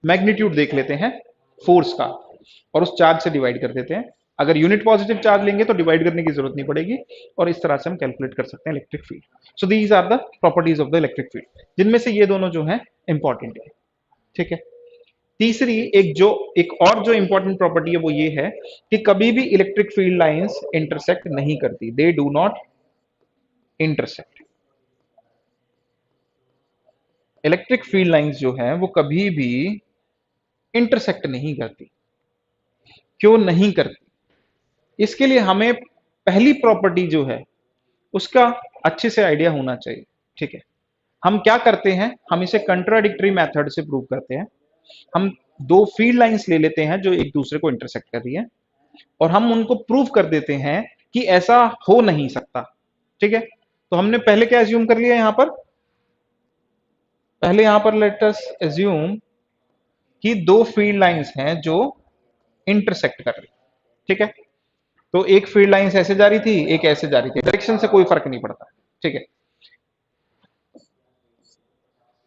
मैग्नीट्यूड देख लेते हैं फोर्स का, और उस चार्ज से डिवाइड कर देते हैं। अगर यूनिट पॉजिटिव चार्ज लेंगे तो डिवाइड करने की जरूरत नहीं पड़ेगी, और इस तरह से हम कैलकुलेट कर सकते हैं electric field. So these are the properties of the electric field, जिनमें से ये दोनों जो है इंपॉर्टेंट है। ठीक है, तीसरी एक और जो इंपॉर्टेंट प्रॉपर्टी है वो ये है कि कभी भी इलेक्ट्रिक फील्ड लाइंस इंटरसेक्ट नहीं करती, they do not intersect. Electric field lines जो है वो कभी भी इंटरसेक्ट नहीं करती। क्यों नहीं करती? इसके लिए हमें पहली प्रॉपर्टी जो है उसका अच्छे से आइडिया होना चाहिए। ठीक है, हम क्या करते हैं, हम इसे कंट्राडिक्टरी मेथड से प्रूव करते हैं। हम दो फील्ड लाइंस ले लेते हैं जो एक दूसरे को इंटरसेक्ट कर रही है, और हम उनको प्रूव कर देते हैं कि ऐसा हो नहीं सकता। ठीक है, तो हमने पहले क्या एज्यूम कर लिया यहां पर, पहले यहां पर लेट अस एज्यूम कि दो फील्ड लाइंस हैं जो इंटरसेक्ट कर रही। ठीक है, तो एक फील्ड लाइंस ऐसे जा रही थी, एक ऐसे जा रही थी, डायरेक्शन से कोई फर्क नहीं पड़ता। ठीक है,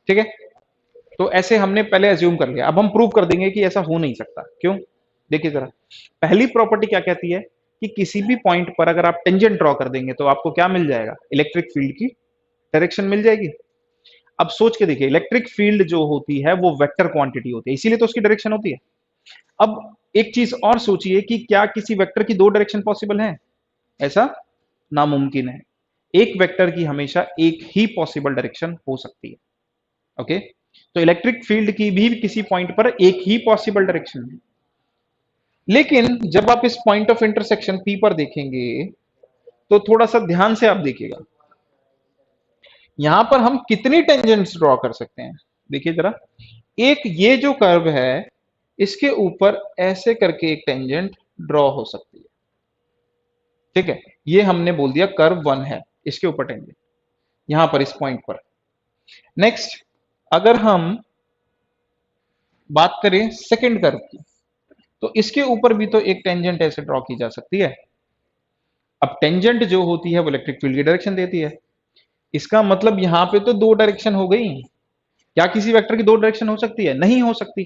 ठीक है, तो ऐसे हमने पहले एज्यूम कर लिया। अब हम प्रूव कर देंगे कि ऐसा हो नहीं सकता। क्यों? देखिए जरा, पहली प्रॉपर्टी क्या कहती है कि किसी भी पॉइंट पर अगर आप टेंजेंट ड्रॉ कर देंगे तो आपको क्या मिल जाएगा, इलेक्ट्रिक फील्ड की डायरेक्शन मिल जाएगी। अब सोच के देखिए, इलेक्ट्रिक फील्ड जो होती है वो वेक्टर क्वांटिटी होती है, इसीलिए तो उसकी डायरेक्शन होती है। अब एक चीज और सोचिए कि क्या किसी वेक्टर की दो डायरेक्शन पॉसिबल है? ऐसा नामुमकिन है। एक वेक्टर की हमेशा एक ही पॉसिबल डायरेक्शन हो सकती है। ओके, तो इलेक्ट्रिक फील्ड की भी किसी पॉइंट पर एक ही पॉसिबल डायरेक्शन है। लेकिन जब आप इस पॉइंट ऑफ इंटरसेक्शन पी पर देखेंगे तो थोड़ा सा ध्यान से आप देखिएगा, यहां पर हम कितनी टेंजेंट्स ड्रॉ कर सकते हैं। देखिए जरा, एक ये जो कर्व है इसके ऊपर ऐसे करके एक टेंजेंट ड्रॉ हो सकती है। ठीक है, ये हमने बोल दिया कर्व 1 है, इसके ऊपर टेंजेंट यहां पर इस पॉइंट पर। नेक्स्ट, अगर हम बात करें सेकंड कर्व की, तो इसके ऊपर भी तो एक टेंजेंट ऐसे ड्रॉ की जा सकती है। अब टेंजेंट जो होती है वो इलेक्ट्रिक फील्ड की डायरेक्शन देती है, इसका मतलब यहां पे तो दो डायरेक्शन हो गई। क्या किसी वेक्टर की दो डायरेक्शन हो सकती है? नहीं हो सकती।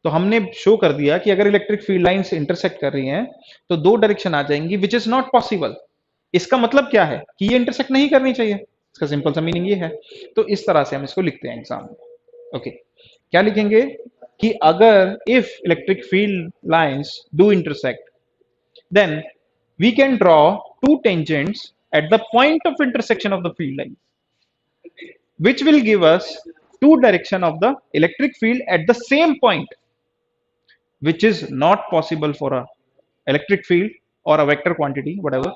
तो हमने शो कर दिया कि अगर इलेक्ट्रिक फील्ड लाइंस इंटरसेक्ट कर रही हैं तो दो डायरेक्शन आ जाएंगी, विच इज नॉट पॉसिबल। इसका मतलब क्या है कि ये इंटरसेक्ट नहीं करनी चाहिए, इसका सिंपल सा मीनिंग ये है। तो इस तरह से हम इसको लिखते हैं एग्जाम में। ओके, क्या लिखेंगे कि अगर if electric field lines do intersect, then we can draw two tangents at the point of intersection of the field lines, which will give us two direction of the electric field at the same point, which is not possible for a electric field or a vector quantity, whatever.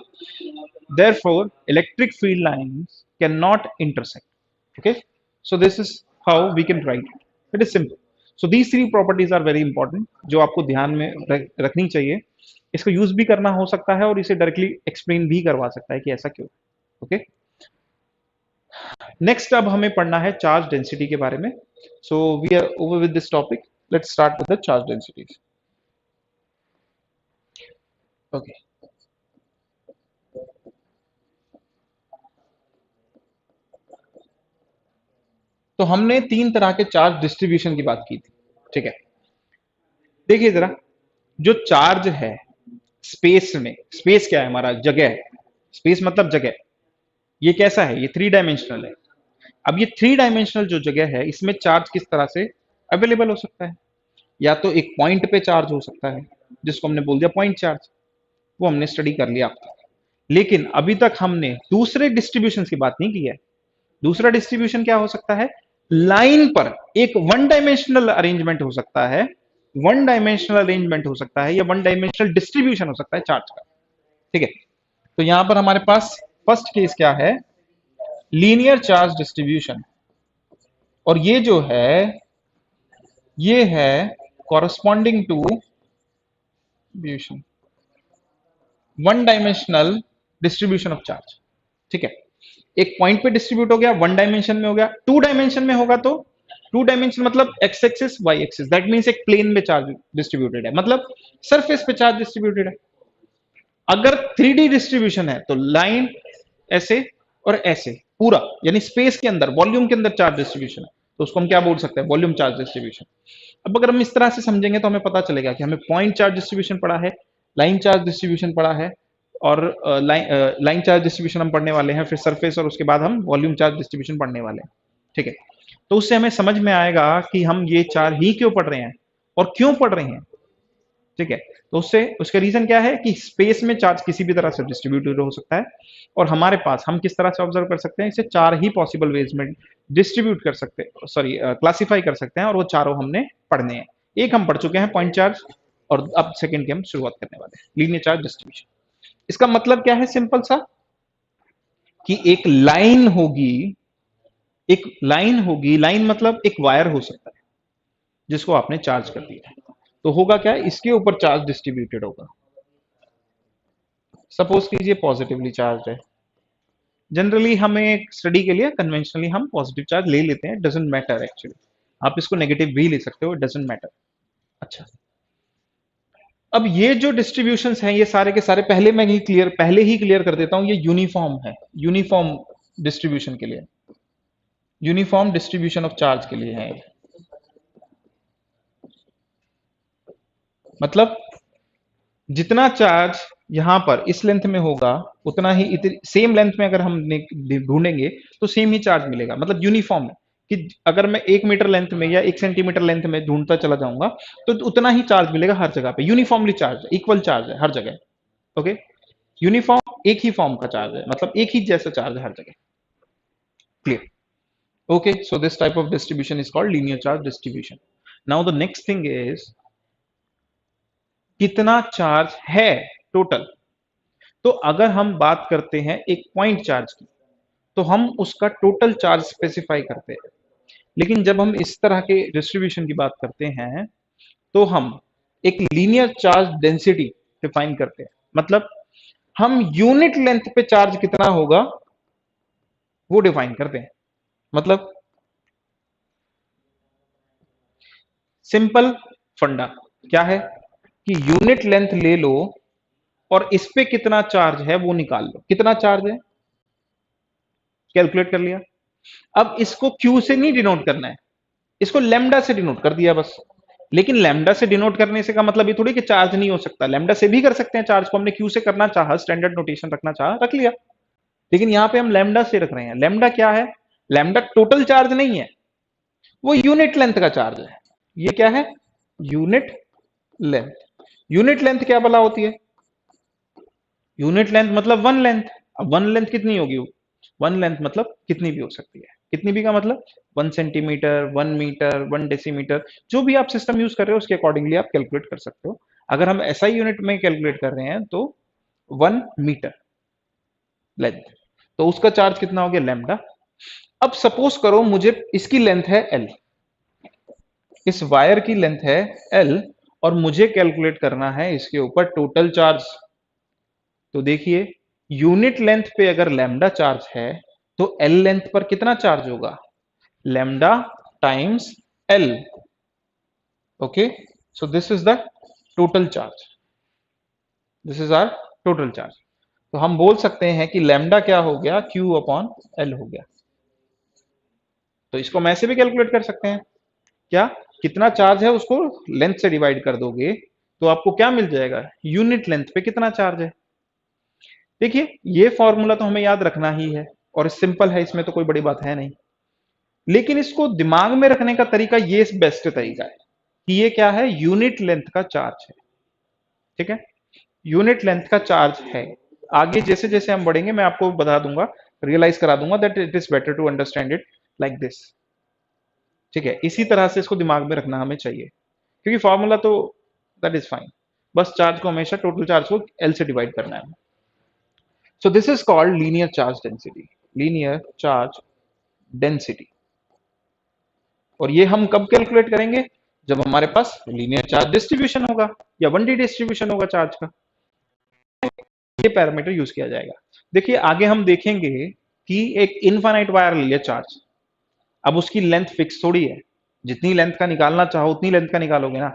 Therefore electric field lines cannot intersect. Okay, so this is how we can write it. It is simple. So these three properties are very important, जो आपको ध्यान में रखनी चाहिए। इसको use भी करना हो सकता है और इसे डायरेक्टली एक्सप्लेन भी करवा सकता है कि ऐसा क्यों। ओके, नेक्स्ट अब हमें पढ़ना है चार्ज डेंसिटी के बारे में। So we are over with this topic, let's start with the charge densities. Okay, तो हमने तीन तरह के चार्ज डिस्ट्रीब्यूशन की बात की थी। ठीक है, देखिए जरा, जो चार्ज है स्पेस में, स्पेस क्या है हमारा, जगह है। स्पेस मतलब जगह। ये कैसा है, ये थ्री डायमेंशनल है। अब ये थ्री डायमेंशनल जो जगह है इसमें चार्ज किस तरह से अवेलेबल हो सकता है, या तो एक पॉइंट पे चार्ज हो सकता है जिसको हमने बोल दिया पॉइंट चार्ज, वो हमने स्टडी कर लिया अब तक। लेकिन अभी तक हमने दूसरे डिस्ट्रीब्यूशन की बात नहीं की है। दूसरा डिस्ट्रीब्यूशन क्या हो सकता है, लाइन पर एक वन डायमेंशनल अरेंजमेंट हो सकता है, वन डायमेंशनल अरेंजमेंट हो सकता है, या वन डायमेंशनल डिस्ट्रीब्यूशन हो सकता है चार्ज का। ठीक है, तो यहां पर हमारे पास फर्स्ट केस क्या है, लीनियर चार्ज डिस्ट्रीब्यूशन, और ये जो है ये है corresponding to one dimensional distribution of charge. ठीक है, एक पॉइंट पे डिस्ट्रीब्यूट हो गया, वन डायमेंशन में हो गया, टू डायमेंशन में होगा तो टू डायमेंशन मतलब x axis y axis, that means एक प्लेन में चार्ज डिस्ट्रीब्यूटेड है, मतलब सरफेस पे चार्ज डिस्ट्रीब्यूटेड है। अगर थ्री डी डिस्ट्रीब्यूशन है तो लाइन ऐसे और ऐसे पूरा, यानी स्पेस के अंदर वॉल्यूम के अंदर चार्ज डिस्ट्रीब्यूशन है, तो उसको हम क्या बोल सकते हैं, वॉल्यूम चार्ज डिस्ट्रीब्यूशन। अब अगर हम इस तरह से समझेंगे तो हमें पता चलेगा कि हमें पॉइंट चार्ज डिस्ट्रीब्यूशन पड़ा है, लाइन चार्ज डिस्ट्रीब्यूशन पड़ा है, और लाइन चार्ज डिस्ट्रीब्यूशन हम पढ़ने वाले हैं, फिर सरफेस, और उसके बाद हम वॉल्यूम चार्ज डिस्ट्रीब्यूशन पढ़ने वाले हैं। ठीक है, तो उससे हमें समझ में आएगा कि हम ये चार ही क्यों पढ़ रहे हैं और क्यों पढ़ रहे हैं। ठीक है, तो उससे उसका रीजन क्या है कि स्पेस में चार्ज किसी भी तरह से डिस्ट्रीब्यूटेड हो सकता है, और हमारे पास हम किस तरह से ऑब्जर्व कर सकते हैं, इसे चार ही पॉसिबल वेज में डिस्ट्रीब्यूट कर सकते हैं, सॉरी क्लासिफाई कर सकते हैं, और वो चारों हमने पढ़ने हैं। एक हम पढ़ चुके हैं पॉइंट चार्ज, और अब सेकंड की हम शुरुआत करने वाले हैं, लीनियर चार्ज डिस्ट्रीब्यूशन। इसका मतलब क्या है, सिंपल सा, कि एक लाइन होगी, एक लाइन होगी, लाइन मतलब एक वायर हो सकता है जिसको आपने चार्ज कर दिया है, तो होगा क्या, इसके ऊपर चार्ज डिस्ट्रीब्यूटेड होगा। सपोज कीजिए पॉजिटिवली चार्ज है, जनरली हमें स्टडी के लिए कन्वेंशनली हम पॉजिटिव चार्ज ले लेते हैं, डजंट मैटर एक्चुअली, आप इसको नेगेटिव भी ले सकते हो, डजंट मैटर। अच्छा, अब ये जो डिस्ट्रीब्यूशंस हैं ये सारे के सारे, पहले ही क्लियर कर देता हूं, ये यूनिफॉर्म है, यूनिफॉर्म डिस्ट्रीब्यूशन के लिए, यूनिफॉर्म डिस्ट्रीब्यूशन ऑफ चार्ज के लिए है। मतलब जितना चार्ज यहां पर इस लेंथ में होगा, उतना ही सेम लेंथ में अगर हम ढूंढेंगे तो सेम ही चार्ज मिलेगा, मतलब यूनिफॉर्म है, कि अगर मैं 1 मीटर लेंथ में या 1 सेंटीमीटर लेंथ में ढूंढता चला जाऊंगा तो उतना ही चार्ज मिलेगा हर जगह पे, यूनिफॉर्मली चार्ज, इक्वल चार्ज है हर जगह। ओके, यूनिफॉर्म एक ही फॉर्म का चार्ज है, मतलब एक ही जैसा चार्ज है हर जगह। Clear? Okay, so this type of distribution is called linear charge distribution. Now the next thing is कितना चार्ज है टोटल। तो अगर हम बात करते हैं एक पॉइंट चार्ज की, तो हम उसका टोटल चार्ज स्पेसिफाई करते हैं, लेकिन जब हम इस तरह के डिस्ट्रीब्यूशन की बात करते हैं तो हम एक लीनियर चार्ज डेंसिटी डिफाइन करते हैं, मतलब हम यूनिट लेंथ पे चार्ज कितना होगा वो डिफाइन करते हैं। मतलब सिंपल फंडा क्या है कि यूनिट लेंथ ले लो और इस पे कितना चार्ज है वो निकाल लो, कितना चार्ज है कैलकुलेट कर लिया। अब इसको क्यू से नहीं डिनोट करना है, इसको लैम्डा से डिनोट कर दिया बस। लेकिन लैम्डा से डिनोट करने से का मतलब ये थोड़ी कि चार्ज नहीं हो सकता, लैम्डा से भी कर सकते हैं चार्ज को, हमने क्यू से करना चाहा, स्टैंडर्ड नोटेशन रखना चाहा, रख लिया, लेकिन यहां पे हम लैम्डा से रख रहे हैं। लैम्डा क्या है, लैम्डा टोटल चार्ज नहीं है, वो यूनिट लेंथ का चार्ज है। ये क्या है, यूनिट लेंथ। यूनिट लेंथ क्या भला होती है, यूनिट लेंथ मतलब वन लेंथ। अब वन लेंथ कितनी होगी, वन लेंथ मतलब कितनी भी हो सकती है, कितनी भी का मतलब 1 सेंटीमीटर, 1 मीटर, 1 डेसीमीटर, जो भी आप सिस्टम यूज कर रहे हो उसके अकॉर्डिंगली आप कैलकुलेट कर सकते हो। अगर हम एसआई यूनिट में कैलकुलेट कर रहे हैं तो 1 मीटर लेंथ, तो उसका चार्ज कितना हो गया, लैम्डा। अब सपोज करो मुझे इसकी लेंथ है एल, इस वायर की लेंथ है एल, और मुझे कैलकुलेट करना है इसके ऊपर टोटल चार्ज। तो देखिए यूनिट लेंथ पे अगर लैम्डा चार्ज है तो एल लेंथ पर कितना चार्ज होगा, lambda times L. Okay, so this is the total charge, this is our total charge. तो हम बोल सकते हैं कि लैम्डा क्या हो गया, क्यू अपॉन एल हो गया। तो इसको हम ऐसे भी कैलकुलेट कर सकते हैं, क्या, कितना चार्ज है उसको लेंथ से डिवाइड कर दोगे तो आपको क्या मिल जाएगा, यूनिट लेंथ पे कितना चार्ज है। देखिए ये फॉर्मूला तो हमें याद रखना ही है और सिंपल है, इसमें तो कोई बड़ी बात है नहीं, लेकिन इसको दिमाग में रखने का तरीका ये बेस्ट तरीका है कि ये क्या है, यूनिट लेंथ का चार्ज है। ठीक है, यूनिट लेंथ का चार्ज है। आगे जैसे जैसे हम बढ़ेंगे मैं आपको बता दूंगा, रियलाइज करा दूंगा that it is better to understand it like this. ठीक है, इसी तरह से इसको दिमाग में रखना हमें चाहिए, क्योंकि फॉर्मूला तो दैट इज फाइन, बस चार्ज को हमेशा टोटल चार्ज को एल से डिवाइड करना है। So this is called linear charge density, linear charge density. और ये हम कब कैलकुलेट करेंगे, जब हमारे पास लीनियर चार्ज डिस्ट्रीब्यूशन होगा या 1D डिस्ट्रीब्यूशन होगा चार्ज का, ये पैरामीटर यूज किया जाएगा। देखिए आगे हम देखेंगे कि एक इनफाइनाइट वायर ले लिया चार्ज, अब उसकी लेंथ फिक्स थोड़ी है, जितनी लेंथ का निकालना चाहो उतनी लेंथ का निकालोगे ना।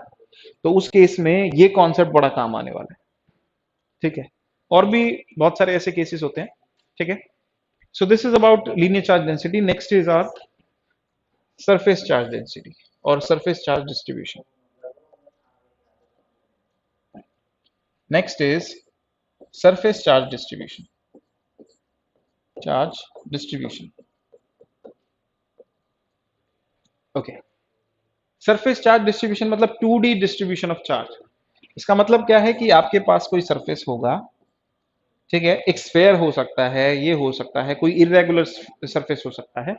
तो उस केस में ये कॉन्सेप्ट बड़ा काम आने वाला है, ठीक है। और भी बहुत सारे ऐसे केसेस होते हैं, ठीक है। So this is about linear charge density. Next is our surface charge density और surface charge distribution. Next is surface charge distribution. Charge distribution, okay. Surface charge distribution मतलब 2D डिस्ट्रीब्यूशन ऑफ चार्ज। इसका मतलब क्या है कि आपके पास कोई surface होगा, ठीक है, एक स्फेयर हो सकता है, ये हो सकता है, कोई इरेगुलर सरफेस हो सकता है,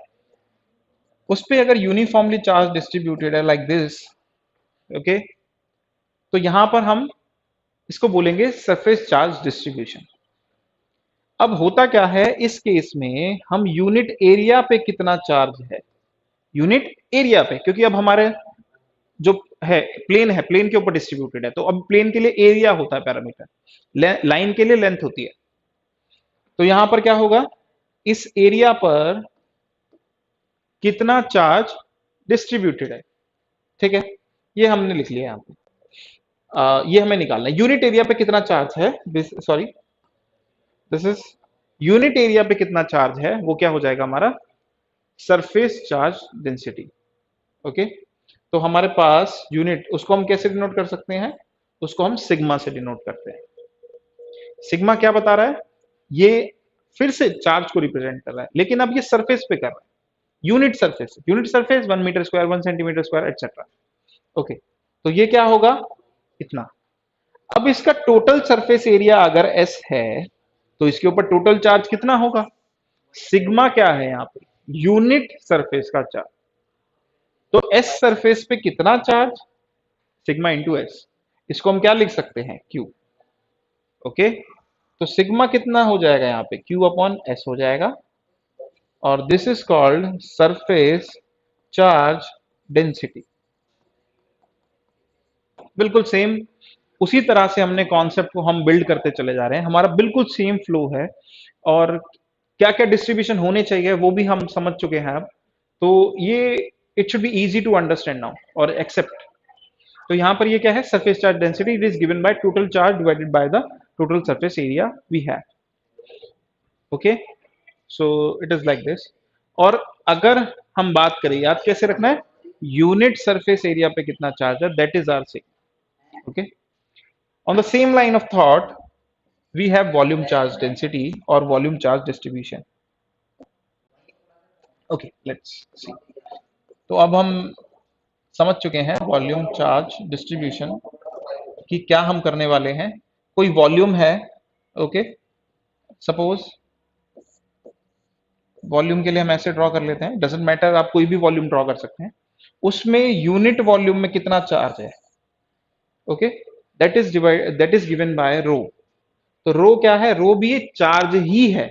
उस पे अगर यूनिफॉर्मली चार्ज डिस्ट्रीब्यूटेड है लाइक दिस, ओके, तो यहां पर हम इसको बोलेंगे सरफेस चार्ज डिस्ट्रीब्यूशन। अब होता क्या है इस केस में, हम यूनिट एरिया पे कितना चार्ज है, यूनिट एरिया पे, क्योंकि अब हमारे जो है प्लेन के ऊपर डिस्ट्रीब्यूटेड है, तो अब प्लेन के लिए एरिया होता है पैरामीटर, लाइन के लिए लेंथ होती है। तो यहां पर क्या होगा, इस एरिया पर कितना चार्ज डिस्ट्रीब्यूटेड है, ठीक है, ये हमने लिख लिया यहां पे। ये हमें निकालना है यूनिट एरिया पे कितना चार्ज है, sorry this is unit area पे कितना चार्ज है, वो क्या हो जाएगा हमारा सरफेस चार्ज डेंसिटी, ओके। तो हमारे पास यूनिट, उसको हम कैसे डिनोट कर सकते हैं, उसको हम सिग्मा से डिनोट करते हैं। सिग्मा क्या बता रहा है, ये फिर से चार्ज को रिप्रेजेंट कर रहा है, लेकिन अब ये सरफेस पे कर रहा है, unit surface 1 metre square 1 centimetre square etcetera, okay. तो ये क्या होगा, इतना। अब इसका टोटल सरफेस एरिया अगर एस है, तो इसके ऊपर टोटल चार्ज कितना होगा, सिग्मा क्या है यहाँ पे, यूनिट सरफेस का चार्ज। तो एस सरफेस पे कितना चार्ज, सिग्मा इंटू एस, इसको हम क्या लिख सकते हैं, क्यू, ओके। तो सिग्मा कितना हो जाएगा यहाँ पे, क्यू अपॉन एस हो जाएगा, और this is called surface charge density. बिल्कुल सेम उसी तरह से हमने कॉन्सेप्ट को हम बिल्ड करते चले जा रहे हैं, हमारा बिल्कुल सेम फ्लो है, और क्या क्या डिस्ट्रीब्यूशन होने चाहिए वो भी हम समझ चुके हैं अब। तो ये it should be easy to understand now और एक्सेप्ट। तो यहां पर ये क्या है, surface charge density, it is given by total charge divided by the total surface area we have, okay. So it is like this. और अगर हम बात करें, याद कैसे रखना है, यूनिट सरफेस एरिया पे कितना चार्ज है, that is our sigma, okay. On the same line of thought, we have volume charge density or volume charge distribution. Okay, let's see. तो अब हम समझ चुके हैं वॉल्यूम चार्ज डिस्ट्रीब्यूशन कि क्या हम करने वाले हैं। कोई वॉल्यूम है, ओके, सपोज वॉल्यूम के लिए हम ऐसे ड्रॉ कर लेते हैं, डजेंट मैटर, आप कोई भी वॉल्यूम ड्रॉ कर सकते हैं, उसमें यूनिट वॉल्यूम में कितना चार्ज है, okay, that is given by rho. तो रो क्या है, रो भी चार्ज ही है,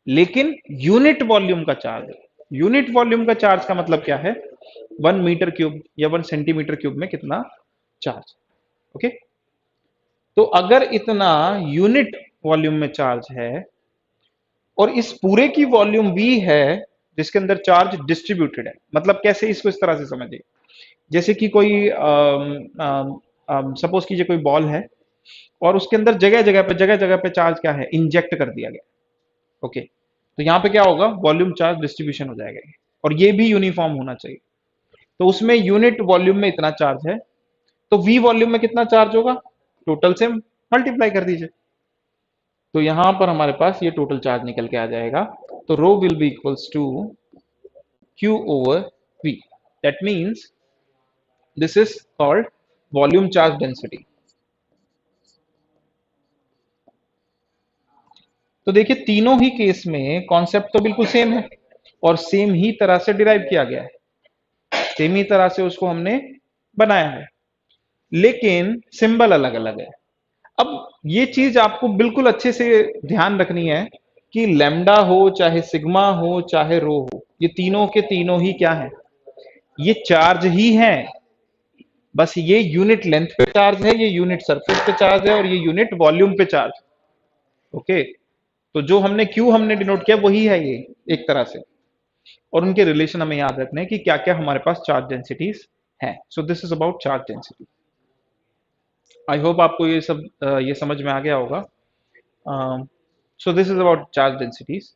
लेकिन यूनिट वॉल्यूम का चार्ज है। यूनिट वॉल्यूम का चार्ज का मतलब क्या है, 1 मीटर क्यूब या 1 सेंटीमीटर क्यूब में कितना चार्ज, ओके। तो अगर इतना यूनिट वॉल्यूम में चार्ज है और इस पूरे की वॉल्यूम वी है जिसके अंदर चार्ज डिस्ट्रीब्यूटेड है, मतलब कैसे, इसको इस तरह से समझिए, जैसे कि कोई सपोज कीजिए कोई बॉल है और उसके अंदर जगह जगह पे चार्ज क्या है, इंजेक्ट कर दिया गया, ओके। तो यहाँ पे क्या होगा, वॉल्यूम चार्ज डिस्ट्रीब्यूशन हो जाएगा, और ये भी यूनिफॉर्म होना चाहिए। तो उसमें यूनिट वॉल्यूम में इतना चार्ज है, तो वी वॉल्यूम में कितना चार्ज होगा, टोटल से मल्टीप्लाई कर दीजिए, तो यहां पर हमारे पास ये टोटल चार्ज निकल के आ जाएगा। तो rho will be equals to q over V, that means this is called volume charge density. तो देखिए तीनों ही केस में कॉन्सेप्ट तो बिल्कुल सेम है और सेम ही तरह से डिराइव किया गया है, सेम ही तरह से उसको हमने बनाया है, लेकिन सिंबल अलग अलग है। अब ये चीज आपको बिल्कुल अच्छे से ध्यान रखनी है कि लैम्डा हो चाहे सिग्मा हो चाहे रो हो, ये तीनों के तीनों ही क्या है, ये चार्ज ही हैं, बस ये यूनिट लेंथ पे चार्ज है, ये यूनिट सरफेस पे चार्ज है, और ये यूनिट वॉल्यूम पे चार्ज, ओके। तो जो हमने क्यू हमने डिनोट किया वही है ये एक तरह से, और उनके रिलेशन हमें याद रखने हैं कि क्या क्या हमारे पास चार्ज डेंसिटीज हैं। सो this is about charge density. I hope आपको ये सब ये समझ में आ गया होगा। सो this is about charge densities.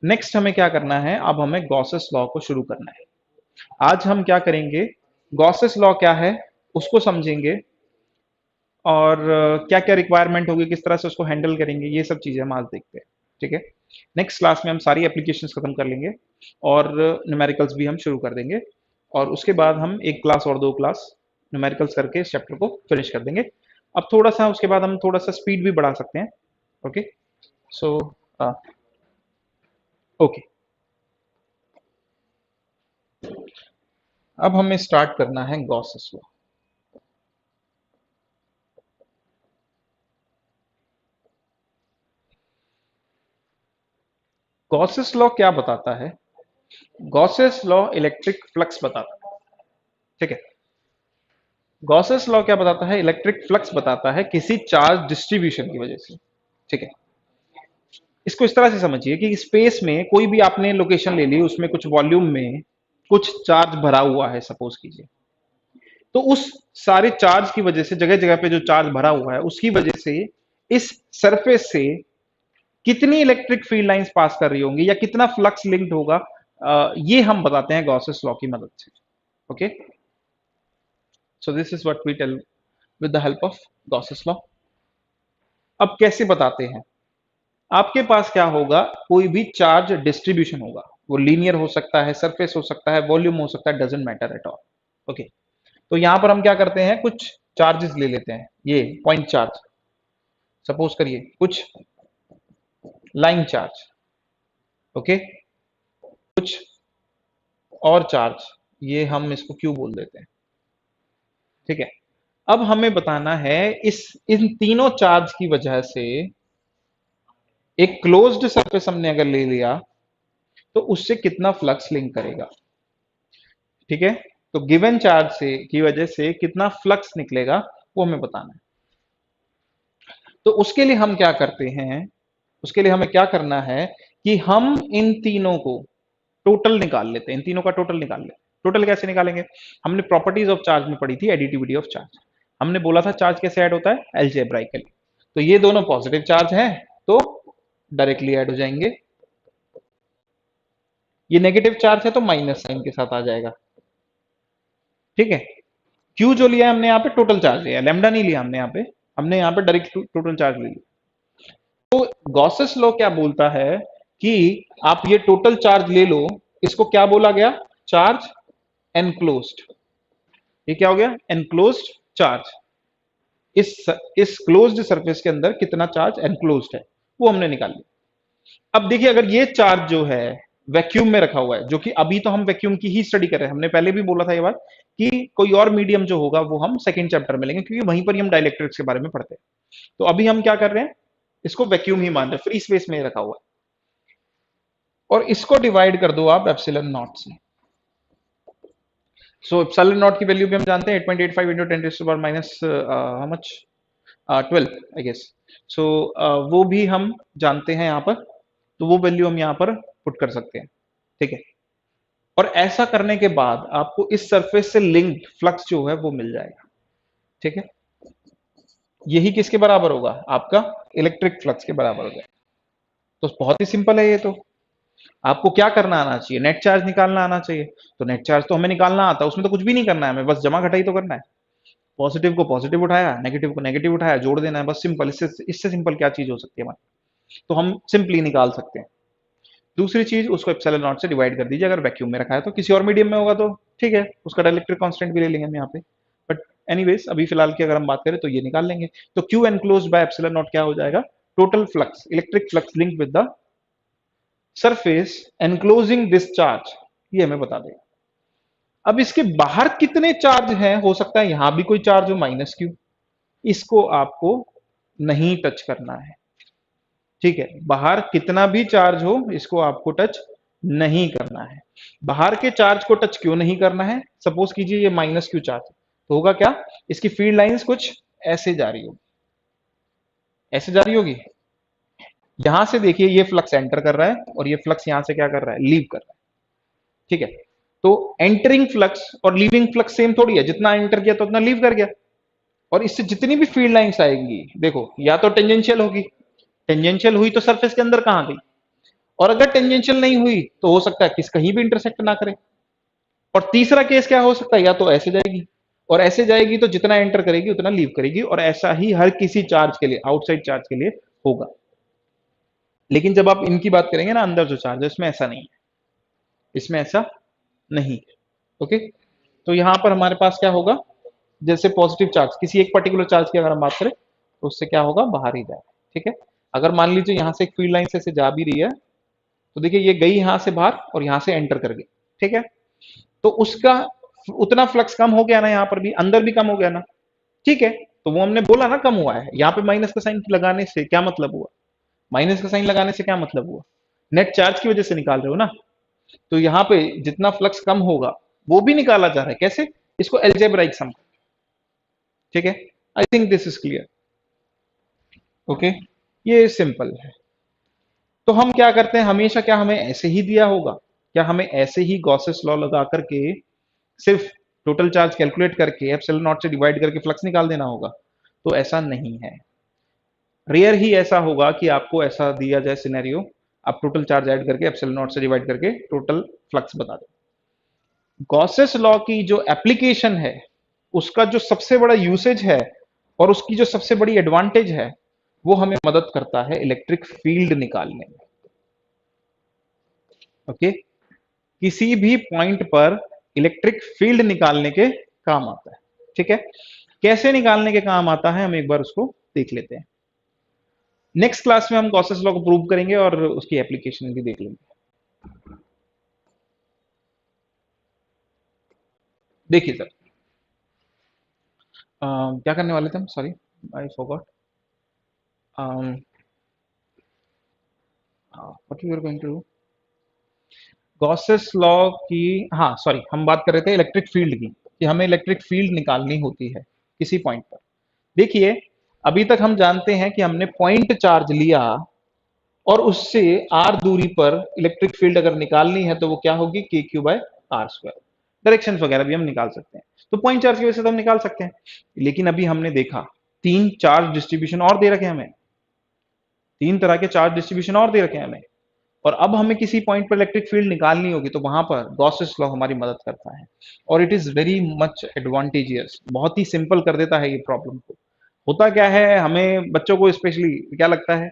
Next हमें क्या करना है, अब हमें गॉसेस लॉ को शुरू करना है। आज हम क्या करेंगे, गॉसेस लॉ क्या है उसको समझेंगे, और क्या क्या रिक्वायरमेंट होगी, किस तरह से उसको हैंडल करेंगे, ये सब चीजें हम आज देखते हैं। ठीक है, नेक्स्ट क्लास में हम सारी एप्लीकेशंस खत्म कर लेंगे और न्यूमेरिकल्स भी हम शुरू कर देंगे, और उसके बाद हम एक क्लास और दो क्लास न्यूमेरिकल्स करके इस चैप्टर को फिनिश कर देंगे। अब थोड़ा सा उसके बाद हम थोड़ा सा स्पीड भी बढ़ा सकते हैं। ओके, सो ओके, अब हमें स्टार्ट करना है गॉसेस लॉ। गॉसेस लॉ क्या बताता है, गॉसेस लॉ इलेक्ट्रिक फ्लक्स बताता है। ठीक है, गॉसेस लॉ क्या बताता है, इलेक्ट्रिक फ्लक्स बताता है किसी चार्ज डिस्ट्रीब्यूशन की वजह से। ठीक है, इसको इस तरह से समझिए कि स्पेस में कोई भी आपने लोकेशन ले ली, उसमें कुछ वॉल्यूम में कुछ चार्ज भरा हुआ है सपोज कीजिए, तो उस सारे चार्ज की वजह से जगह जगह पे जो चार्ज भरा हुआ है उसकी वजह से इस सरफेस से कितनी इलेक्ट्रिक फील्ड लाइंस पास कर रही होंगी या कितना फ्लक्स लिंक्ड होगा, ये हम बताते हैं गॉसेस लॉ की मदद से। Okay, so this is what we tell with the help of Gauss's law. अब कैसे बताते हैं, आपके पास क्या होगा, कोई भी चार्ज डिस्ट्रीब्यूशन होगा, वो लीनियर हो सकता है, सरफेस हो सकता है, वॉल्यूम हो सकता है, doesn't matter at all. Okay, तो यहां पर हम क्या करते हैं, कुछ चार्जेस ले लेते हैं, ये पॉइंट चार्ज सपोज करिए, कुछ लाइन चार्ज, ओके, कुछ और चार्ज, ये हम इसको क्यू बोल देते हैं। ठीक है, अब हमें बताना है इस इन तीनों चार्ज की वजह से एक क्लोज्ड सरफेस हमने अगर ले लिया तो उससे कितना फ्लक्स लिंक करेगा। ठीक है, तो गिवन चार्ज से की वजह से कितना फ्लक्स निकलेगा वो हमें बताना है। तो उसके लिए हम क्या करते हैं, उसके लिए हमें क्या करना है कि हम इन तीनों को टोटल निकाल लेते हैं, इन तीनों का टोटल निकाल लेते हैं। टोटल कैसे निकालेंगे, हमने प्रॉपर्टीज ऑफ चार्ज में पढ़ी थी एडिटिविटी ऑफ चार्ज, हमने बोला था चार्ज कैसे ऐड होता है, अलजेब्राइकली। तो ये दोनों पॉजिटिव चार्ज हैं तो डायरेक्टली ऐड हो जाएंगे, ये नेगेटिव चार्ज है तो माइनस साइन के साथ आ जाएगा। ठीक है, क्यू जो लिया है हमने यहाँ पे टोटल चार्ज लिया, लैम्डा नहीं लिया हमने यहाँ पे, हमने यहाँ पे डायरेक्ट टोटल चार्ज ले लिया। तो गॉसेस लॉ क्या बोलता है कि आप ये टोटल चार्ज ले लो, इसको क्या बोला गया, चार्ज एनक्लोज्ड। ये क्या हो गया, एनक्लोज्ड चार्ज। इस क्लोज्ड सरफेस के अंदर कितना चार्ज एनक्लोज्ड है वो हमने निकाल लिया। अब देखिए, अगर ये चार्ज जो है वैक्यूम में रखा हुआ है, जो कि अभी तो हम वैक्यूम की ही स्टडी कर रहे हैं, हमने पहले भी बोला था ये बात कि कोई और मीडियम जो होगा वो हम सेकंड चैप्टर में लेंगे, क्योंकि वहीं पर ही हम डाइलेक्ट्रिक्स के बारे में पढ़ते हैं। तो अभी हम क्या कर रहे हैं, इसको वैक्यूम ही मान रहे हैं, फ्री स्पेस में रखा हुआ है, और इसको डिवाइड कर दो आप एप्सिलॉन नॉट से। सो एप्सिलॉन नॉट की वैल्यू भी हम जानते हैं 8.85 into 10 to power minus how much 12 I guess. So वो भी हम जानते हैं यहाँ पर, तो वो वैल्यू हम यहाँ पर पुट कर सकते हैं। ठीक है, और ऐसा करने के बाद आपको इस सरफेस से लिंक्ड फ्लक्स जो है वो मिल जाएगा। ठीक है, यही किसके बराबर होगा, आपका इलेक्ट्रिक फ्लक्स के बराबर हो जाएगा। तो बहुत ही सिंपल है ये, तो आपको क्या करना आना चाहिए, नेट चार्ज निकालना आना चाहिए। तो नेट चार्ज तो हमें निकालना आता है, उसमें तो कुछ भी नहीं करना है हमें, बस जमा घटाई तो करना है। पॉजिटिव को पॉजिटिव उठाया, नेगेटिव को नेगेटिव उठाया, जोड़ देना है, बस सिंपल। इससे सिंपल क्या चीज हो सकती है हमारी, तो हम सिंपली निकाल सकते हैं। दूसरी चीज, उसको एप्सिलॉन नॉट से डिवाइड कर दीजिए, अगर वैक्यूम में रखा है तो, किसी और मीडियम में होगा तो ठीक है, उसका डाइलेक्ट्रिक कांस्टेंट भी ले लेंगे हम यहाँ पे, बट एनीवेज अभी फिलहाल की अगर हम बात करें तो ये निकाल लेंगे। तो Q enclosed bye epsilon not क्या हो जाएगा, total flux, electric flux link with the surface enclosing this charge, ये हमें बता देगा। अब इसके बाहर कितने चार्ज हैं, हो सकता है यहां भी कोई चार्ज हो माइनस क्यू, इसको आपको नहीं टच करना है। ठीक है, बाहर कितना भी चार्ज हो इसको आपको टच नहीं करना है। बाहर के चार्ज को टच क्यों नहीं करना है, सपोज कीजिए ये माइनस क्यू चार्ज, तो होगा क्या, इसकी फील्ड लाइंस कुछ ऐसे जा रही होगी, ऐसे जा रही होगी, यहां से देखिए ये फ्लक्स एंटर कर रहा है और ये फ्लक्स यहां से क्या कर रहा है, लीव कर रहा है। ठीक है, तो एंटरिंग फ्लक्स और लीविंग फ्लक्स सेम थोड़ी है, जितना एंटर किया तो उतना लीव कर गया। और इससे जितनी भी फील्ड लाइंस आएंगी देखो, या तो टेंजेंशियल होगी, टेंजेंशियल हुई तो सरफेस के अंदर कहां गई, और अगर टेंजेंशियल नहीं हुई तो हो सकता है किस कहीं भी इंटरसेक्ट ना करे। और तीसरा केस क्या हो सकता है, या तो ऐसे जाएगी, और ऐसे जाएगी तो जितना एंटर करेगी उतना लीव करेगी, और ऐसा ही हर किसी चार्ज के लिए, आउटसाइड चार्ज के लिए होगा। लेकिन जब आप इनकी बात करेंगे ना, अंदर जो चार्ज है इसमें ऐसा नहीं है, इसमें ऐसा नहीं है। ओके, तो यहां पर हमारे पास क्या होगा, जैसे पॉजिटिव चार्ज किसी एक पर्टिकुलर चार्ज की अगर हम बात करें तो उससे क्या होगा, बाहर ही जाएगा। ठीक है, अगर मान लीजिए यहां से एक फील्ड लाइन से जा भी रही है, तो देखिए ये गई यहां से बाहर और यहां से एंटर कर गई। ठीक है, तो उसका उतना फ्लक्स कम हो गया ना, यहां पर भी अंदर भी कम हो गया ना। ठीक है, तो वो हमने बोला ना कम हुआ है। यहाँ पे माइनस का साइन लगाने से क्या मतलब हुआ, माइनस का साइन लगाने से क्या मतलब हुआ, नेट चार्ज की वजह से निकाल रहे हो ना। तो यहाँ पे जितना फ्लक्स कम होगा वो भी निकाला जा रहा है, कैसे, इसको एल्जेब्राइक सम। ठीक है, I think this is clear. Okay, ये सिंपल है। तो हम क्या करते हैं हमेशा, क्या हमें ऐसे ही दिया होगा, क्या हमें ऐसे ही गॉसेस लॉ लगा करके सिर्फ टोटल चार्ज कैलकुलेट करके एप्सिलॉन नॉट से डिवाइड करके फ्लक्स निकाल देना होगा, तो ऐसा नहीं है। रेयर ही ऐसा होगा कि आपको ऐसा दिया जाए सिनेरियो, आप टोटल चार्ज ऐड करके एप्सिलॉन नॉट से डिवाइड करके टोटल फ्लक्स बता दो। गॉसेस लॉ की जो एप्लीकेशन है, उसका जो सबसे बड़ा यूसेज है और उसकी जो सबसे बड़ी एडवांटेज है, वो हमें मदद करता है इलेक्ट्रिक फील्ड निकालने में। ओके, किसी भी पॉइंट पर इलेक्ट्रिक फील्ड निकालने के काम आता है। ठीक है, कैसे निकालने के काम आता है हम एक बार उसको देख लेते हैं। नेक्स्ट क्लास में हम गॉसेस लॉ को प्रूव करेंगे और उसकी एप्लीकेशन भी देख लेंगे। देखिए सर, क्या करने वाले थे हम, sorry I forgot what you are going to do. Gauss's law की, हाँ सॉरी, हम बात कर रहे थे इलेक्ट्रिक फील्ड की, कि हमें इलेक्ट्रिक फील्ड निकालनी होती है किसी पॉइंट पर। देखिए, अभी तक हम जानते हैं कि हमने पॉइंट चार्ज लिया और उससे आर दूरी पर इलेक्ट्रिक फील्ड अगर निकालनी है तो वो क्या होगी, k q by r square. Direction वगैरह भी हम निकाल सकते हैं, तो पॉइंट चार्ज की वजह से तो हम निकाल सकते हैं। लेकिन अभी हमने देखा तीन चार्ज डिस्ट्रीब्यूशन और दे रखे हैं हमें, तीन तरह के चार्ज डिस्ट्रीब्यूशन और दे रखे हैं हमें, और अब हमें किसी पॉइंट पर इलेक्ट्रिक फील्ड निकालनी होगी, तो वहां पर गॉसेस लॉ हमारी मदद करता है। और it is very much advantageous, बहुत ही सिंपल कर देता है ये प्रॉब्लम को। होता क्या है, हमें बच्चों को स्पेशली क्या लगता है,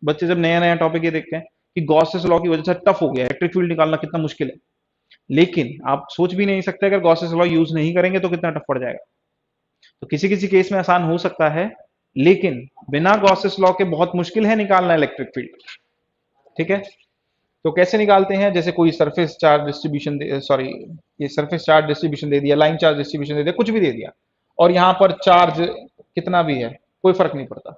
बच्चे जब नया नया टॉपिक ये देखते हैं कि गॉसेस लॉ की वजह से टफ हो गया, इलेक्ट्रिक फील्ड निकालना कितना मुश्किल है। लेकिन आप सोच भी नहीं सकते अगर गॉसेस लॉ यूज नहीं करेंगे तो कितना टफ पड़ जाएगा। तो किसी किसी केस में आसान हो सकता है, लेकिन बिना गॉसेस लॉ के बहुत मुश्किल है निकालना इलेक्ट्रिक फील्ड। ठीक है, तो कैसे निकालते हैं, जैसे कोई सरफेस चार्ज डिस्ट्रीब्यूशन सॉरी, ये सरफेस चार्ज डिस्ट्रीब्यूशन दे दिया, लाइन चार्ज डिस्ट्रीब्यूशन दे दिया, कुछ भी दे दिया, और यहां पर चार्ज कितना भी है कोई फर्क नहीं पड़ता,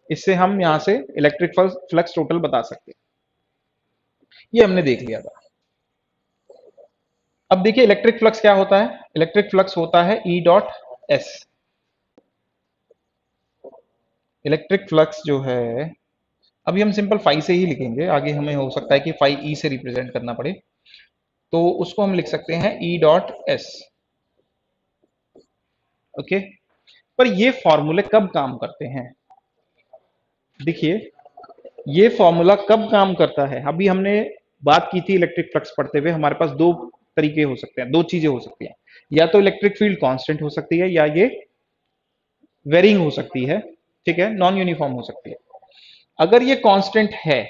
इससे हम यहां से इलेक्ट्रिक फ्लक्स टोटल बता सकते हैं। ये हमने देख लिया था। अब देखिए इलेक्ट्रिक फ्लक्स क्या होता है, इलेक्ट्रिक फ्लक्स होता है E dot S. Electric flux जो है, अभी हम सिंपल फाई से ही लिखेंगे, आगे हमें हो सकता है कि फाई ई से रिप्रेजेंट करना पड़े, तो उसको हम लिख सकते हैं ई डॉट एस। ओके, पर ये फॉर्मूले कब काम करते हैं, देखिए ये फॉर्मूला कब काम करता है। अभी हमने बात की थी इलेक्ट्रिक फ्लक्स पढ़ते हुए, हमारे पास दो तरीके हो सकते हैं, दो चीजें हो सकती हैं, या तो इलेक्ट्रिक फील्ड कांस्टेंट हो सकती है या ये वेरिंग हो सकती है। ठीक है, नॉन यूनिफॉर्म हो सकती है। अगर ये कांस्टेंट है,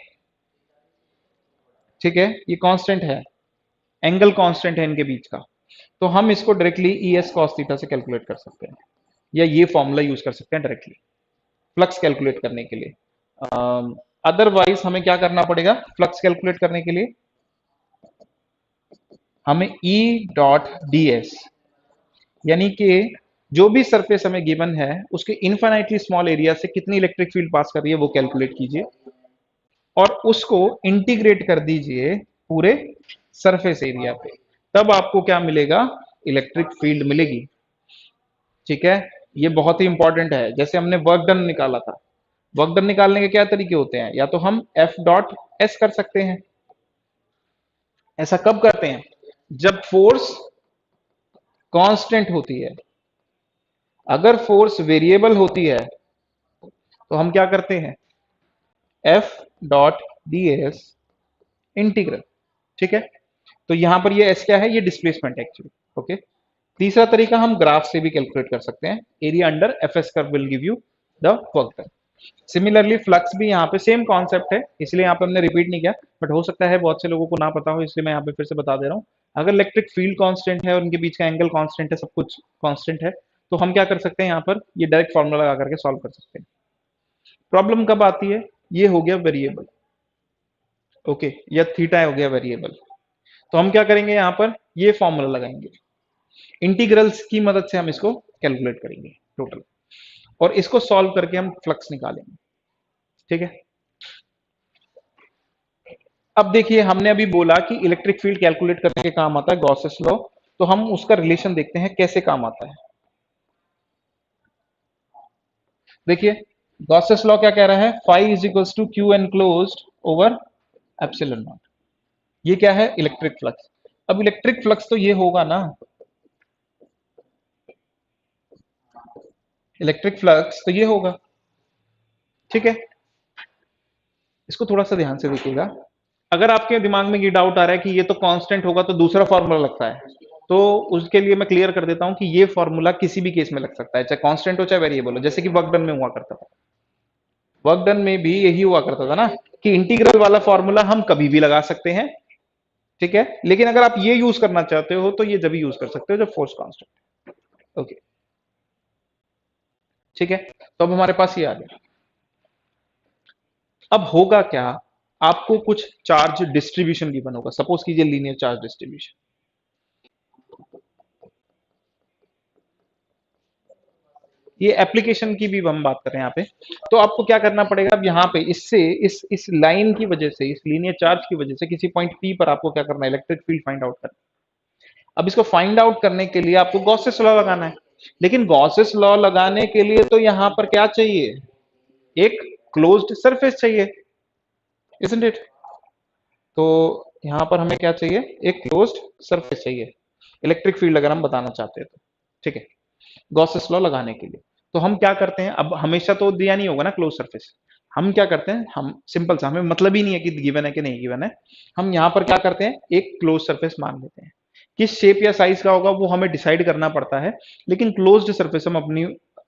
ठीक है, ये कांस्टेंट है, एंगल कांस्टेंट है इनके बीच का, तो हम इसको directly E S cos theta से कैलकुलेट कर सकते हैं, या ये फॉर्मूला यूज कर सकते हैं डायरेक्टली फ्लक्स कैलकुलेट करने के लिए। अदरवाइज हमें क्या करना पड़ेगा, फ्लक्स कैलकुलेट करने के लिए हमें E डॉट डी एस, यानी कि जो भी सरफेस हमें गिवन है उसके इनफाइनाइटली स्मॉल एरिया से कितनी इलेक्ट्रिक फील्ड पास कर रही है वो कैलकुलेट कीजिए, और उसको इंटीग्रेट कर दीजिए पूरे सरफेस एरिया पे, तब आपको क्या मिलेगा, इलेक्ट्रिक फील्ड मिलेगी। ठीक है, ये बहुत ही इंपॉर्टेंट है। जैसे हमने वर्क डन निकाला था, वर्क डन निकालने के क्या तरीके होते हैं, या तो हम एफ डॉट एस कर सकते हैं। ऐसा कब करते हैं, जब फोर्स कांस्टेंट होती है। अगर फोर्स वेरिएबल होती है तो हम क्या करते हैं, F dot D S integral. ठीक है, तो यहां पर ये एस क्या है, ये डिस्प्लेसमेंट एक्चुअली। ओके, तीसरा तरीका हम ग्राफ से भी कैलकुलेट कर सकते हैं, area under F S curve will give you the work done. Similarly flux भी यहाँ पे सेम कॉन्सेप्ट है, इसलिए यहाँ पे हमने रिपीट नहीं किया, बट हो सकता है बहुत से लोगों को ना पता हो, इसलिए मैं यहाँ पे फिर से बता दे रहा हूँ। अगर इलेक्ट्रिक फील्ड कांस्टेंट है और उनके बीच का एंगल कांस्टेंट है, सब कुछ कांस्टेंट है, तो हम क्या कर सकते हैं, यहाँ पर ये डायरेक्ट फॉर्मूला लगा करके सॉल्व कर सकते हैं। प्रॉब्लम कब आती है, ये हो गया वेरिएबल, ओके, या थीटा हो गया वेरिएबल, तो हम क्या करेंगे, यहाँ पर ये फॉर्मूला लगाएंगे, इंटीग्रल्स की मदद से हम इसको कैलकुलेट करेंगे टोटल, और इसको सॉल्व करके हम फ्लक्स निकालेंगे। ठीक है, अब देखिए हमने अभी बोला कि इलेक्ट्रिक फील्ड कैलकुलेट करने के काम आता है गॉसेस लॉ, तो हम उसका रिलेशन देखते हैं कैसे काम आता है। देखिए गॉसेस लॉ क्या कह रहा है, phi is equals to q enclosed over epsilon naught. ये क्या है, इलेक्ट्रिक फ्लक्स। अब इलेक्ट्रिक फ्लक्स तो ये होगा ना, इलेक्ट्रिक फ्लक्स तो ये होगा। ठीक है, इसको थोड़ा सा ध्यान से देखिएगा। अगर आपके दिमाग में ये डाउट आ रहा है कि ये तो कांस्टेंट होगा तो दूसरा फॉर्मूला लगता है, तो उसके लिए मैं क्लियर कर देता हूं कि ये फॉर्मूला किसी भी केस में लग सकता है, चाहे कांस्टेंट हो चाहे वेरिएबल हो, जैसे कि वर्क डन में हुआ करता था। वर्क डन में भी यही हुआ करता था ना, कि इंटीग्रल वाला फॉर्मूला हम कभी भी लगा सकते हैं। ठीक है, लेकिन अगर आप ये यूज करना चाहते हो तो ये जब यूज कर सकते हो जब फोर्स कांस्टेंट। ओके, ठीक है, तो अब हमारे पास ये आ गया। अब होगा क्या, आपको कुछ चार्ज डिस्ट्रीब्यूशन गिवन होगा, सपोज कीजिए लीनियर चार्ज डिस्ट्रीब्यूशन। ये एप्लीकेशन की भी हम बात कर रहे हैं यहाँ पे, तो आपको क्या करना पड़ेगा, अब यहाँ पे इससे इस लाइन की वजह से, इस लीनियर चार्ज की वजह से किसी पॉइंट पी पर आपको क्या करना है, इलेक्ट्रिक फील्ड फाइंड आउट करना है। अब इसको फाइंड आउट करने के लिए आपको गॉसेस लॉ लगाना है, लेकिन गॉसेस लॉ लगाने के लिए तो यहाँ पर क्या चाहिए, एक क्लोज्ड सरफेस चाहिए, इजंट इट। तो यहाँ पर हमें क्या चाहिए, एक क्लोज्ड सरफेस चाहिए, इलेक्ट्रिक फील्ड अगर हम बताना चाहते हैं तो। ठीक है, गॉसेस लॉ लगाने के लिए तो हम क्या करते हैं, अब हमेशा तो दिया नहीं होगा ना क्लोज सरफेस, हम क्या करते हैं, हम सिंपल सा, हमें मतलब ही नहीं है कि गिवन है कि नहीं गिवन है, हम यहाँ पर क्या करते हैं, एक क्लोज सरफेस मान लेते हैं। किस शेप या साइज का होगा वो हमें डिसाइड करना पड़ता है, लेकिन क्लोज्ड सरफेस हम अपनी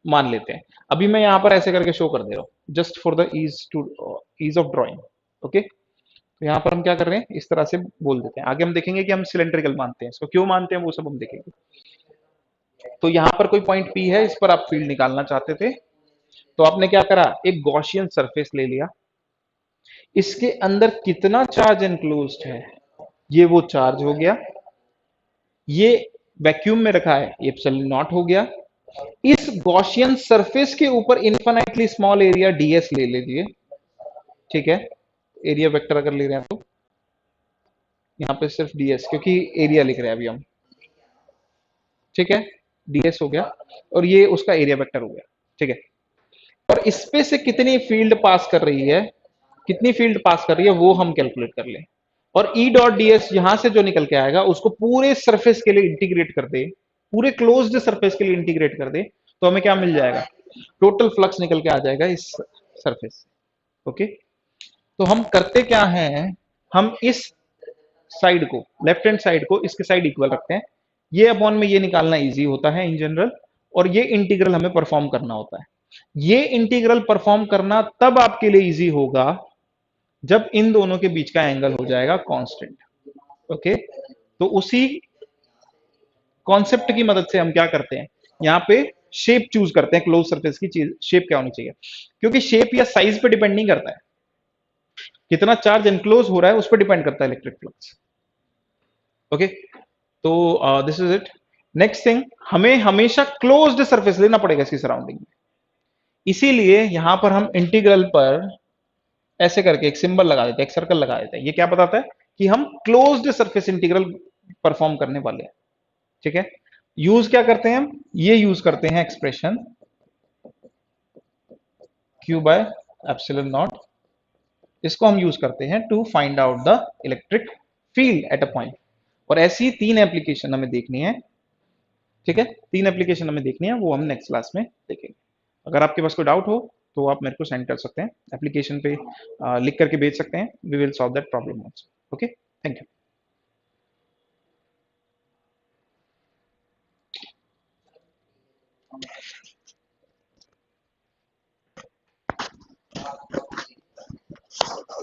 मान लेते हैं। अभी मैं यहाँ पर ऐसे करके शो कर दे रहा हूँ, just for the ease of drawing. Okay, तो यहाँ पर हम क्या कर रहे हैं, इस तरह से बोल देते हैं, आगे हम देखेंगे कि हम सिलेंड्रिकल मानते हैं इसको, क्यों मानते हैं वो सब हम देखेंगे। तो यहां पर कोई पॉइंट पी है, इस पर आप फील्ड निकालना चाहते थे, तो आपने क्या करा, एक गॉसियन सरफेस ले लिया, इसके अंदर कितना चार्ज एनक्लोज्ड है, ये वो चार्ज हो गया, ये वैक्यूम में रखा है, ये एप्सिलॉन नॉट हो गया। इस गॉसियन सरफेस के ऊपर इन्फिनाइटली स्मॉल एरिया डीएस ले लीजिए। ठीक है, एरिया वेक्टर अगर ले रहे हैं तो यहाँ पे सिर्फ डीएस, क्योंकि एरिया लिख रहे हैं अभी हम। ठीक है, डीएस हो गया और ये उसका एरिया वेक्टर हो गया। ठीक है, और इस पे से कितनी फील्ड पास कर रही है, कितनी फील्ड पास कर रही है वो हम कैलकुलेट कर लें, और ई डॉट डीएस यहां से जो निकल के आएगा उसको पूरे सरफेस के लिए इंटीग्रेट कर दे, पूरे क्लोज्ड सरफेस के लिए इंटीग्रेट कर दे, तो हमें क्या मिल जाएगा, टोटल फ्लक्स निकल के आ जाएगा इस सरफेस से। ओके, तो हम करते क्या हैं, हम इस साइड को, लेफ्ट हैंड साइड को इसके साइड इक्वल रखते हैं, ये अपॉन में ये निकालना इजी होता है इन जनरल, और ये इंटीग्रल हमें परफॉर्म करना होता है। ये इंटीग्रल परफॉर्म करना तब आपके लिए इजी होगा जब इन दोनों के बीच का एंगल हो जाएगा कांस्टेंट। ओके, तो उसी कॉन्सेप्ट की मदद से हम क्या करते हैं, यहाँ पे शेप चूज करते हैं, क्लोज सरफेस की चीज शेप क्या होनी चाहिए, क्योंकि शेप या साइज पे डिपेंड नहीं करता है, कितना चार्ज एनक्लोज हो रहा है उस पर डिपेंड करता है इलेक्ट्रिक फ्लक्स। ओके, तो this is it. Next thing, हमें हमेशा क्लोज्ड सरफेस लेना पड़ेगा इसकी सराउंडिंग में, इसीलिए यहां पर हम इंटीग्रल पर ऐसे करके एक सिंबल लगा देते हैं, एक सर्कल लगा देते हैं, ये क्या बताता है कि हम क्लोज्ड सरफेस इंटीग्रल परफॉर्म करने वाले हैं। ठीक है, यूज क्या करते हैं हम, ये यूज करते हैं expression q by epsilon naught, इसको हम यूज करते हैं to find out the electric field at a point. और ऐसी तीन एप्लीकेशन हमें देखनी है, ठीक है, तीन एप्लीकेशन हमें देखनी है, वो हम नेक्स्ट क्लास में देखेंगे। अगर आपके पास कोई डाउट हो तो आप मेरे को सेंड कर सकते हैं, एप्लीकेशन पे लिख करके भेज सकते हैं, we will solve that problem also. Okay, thank you.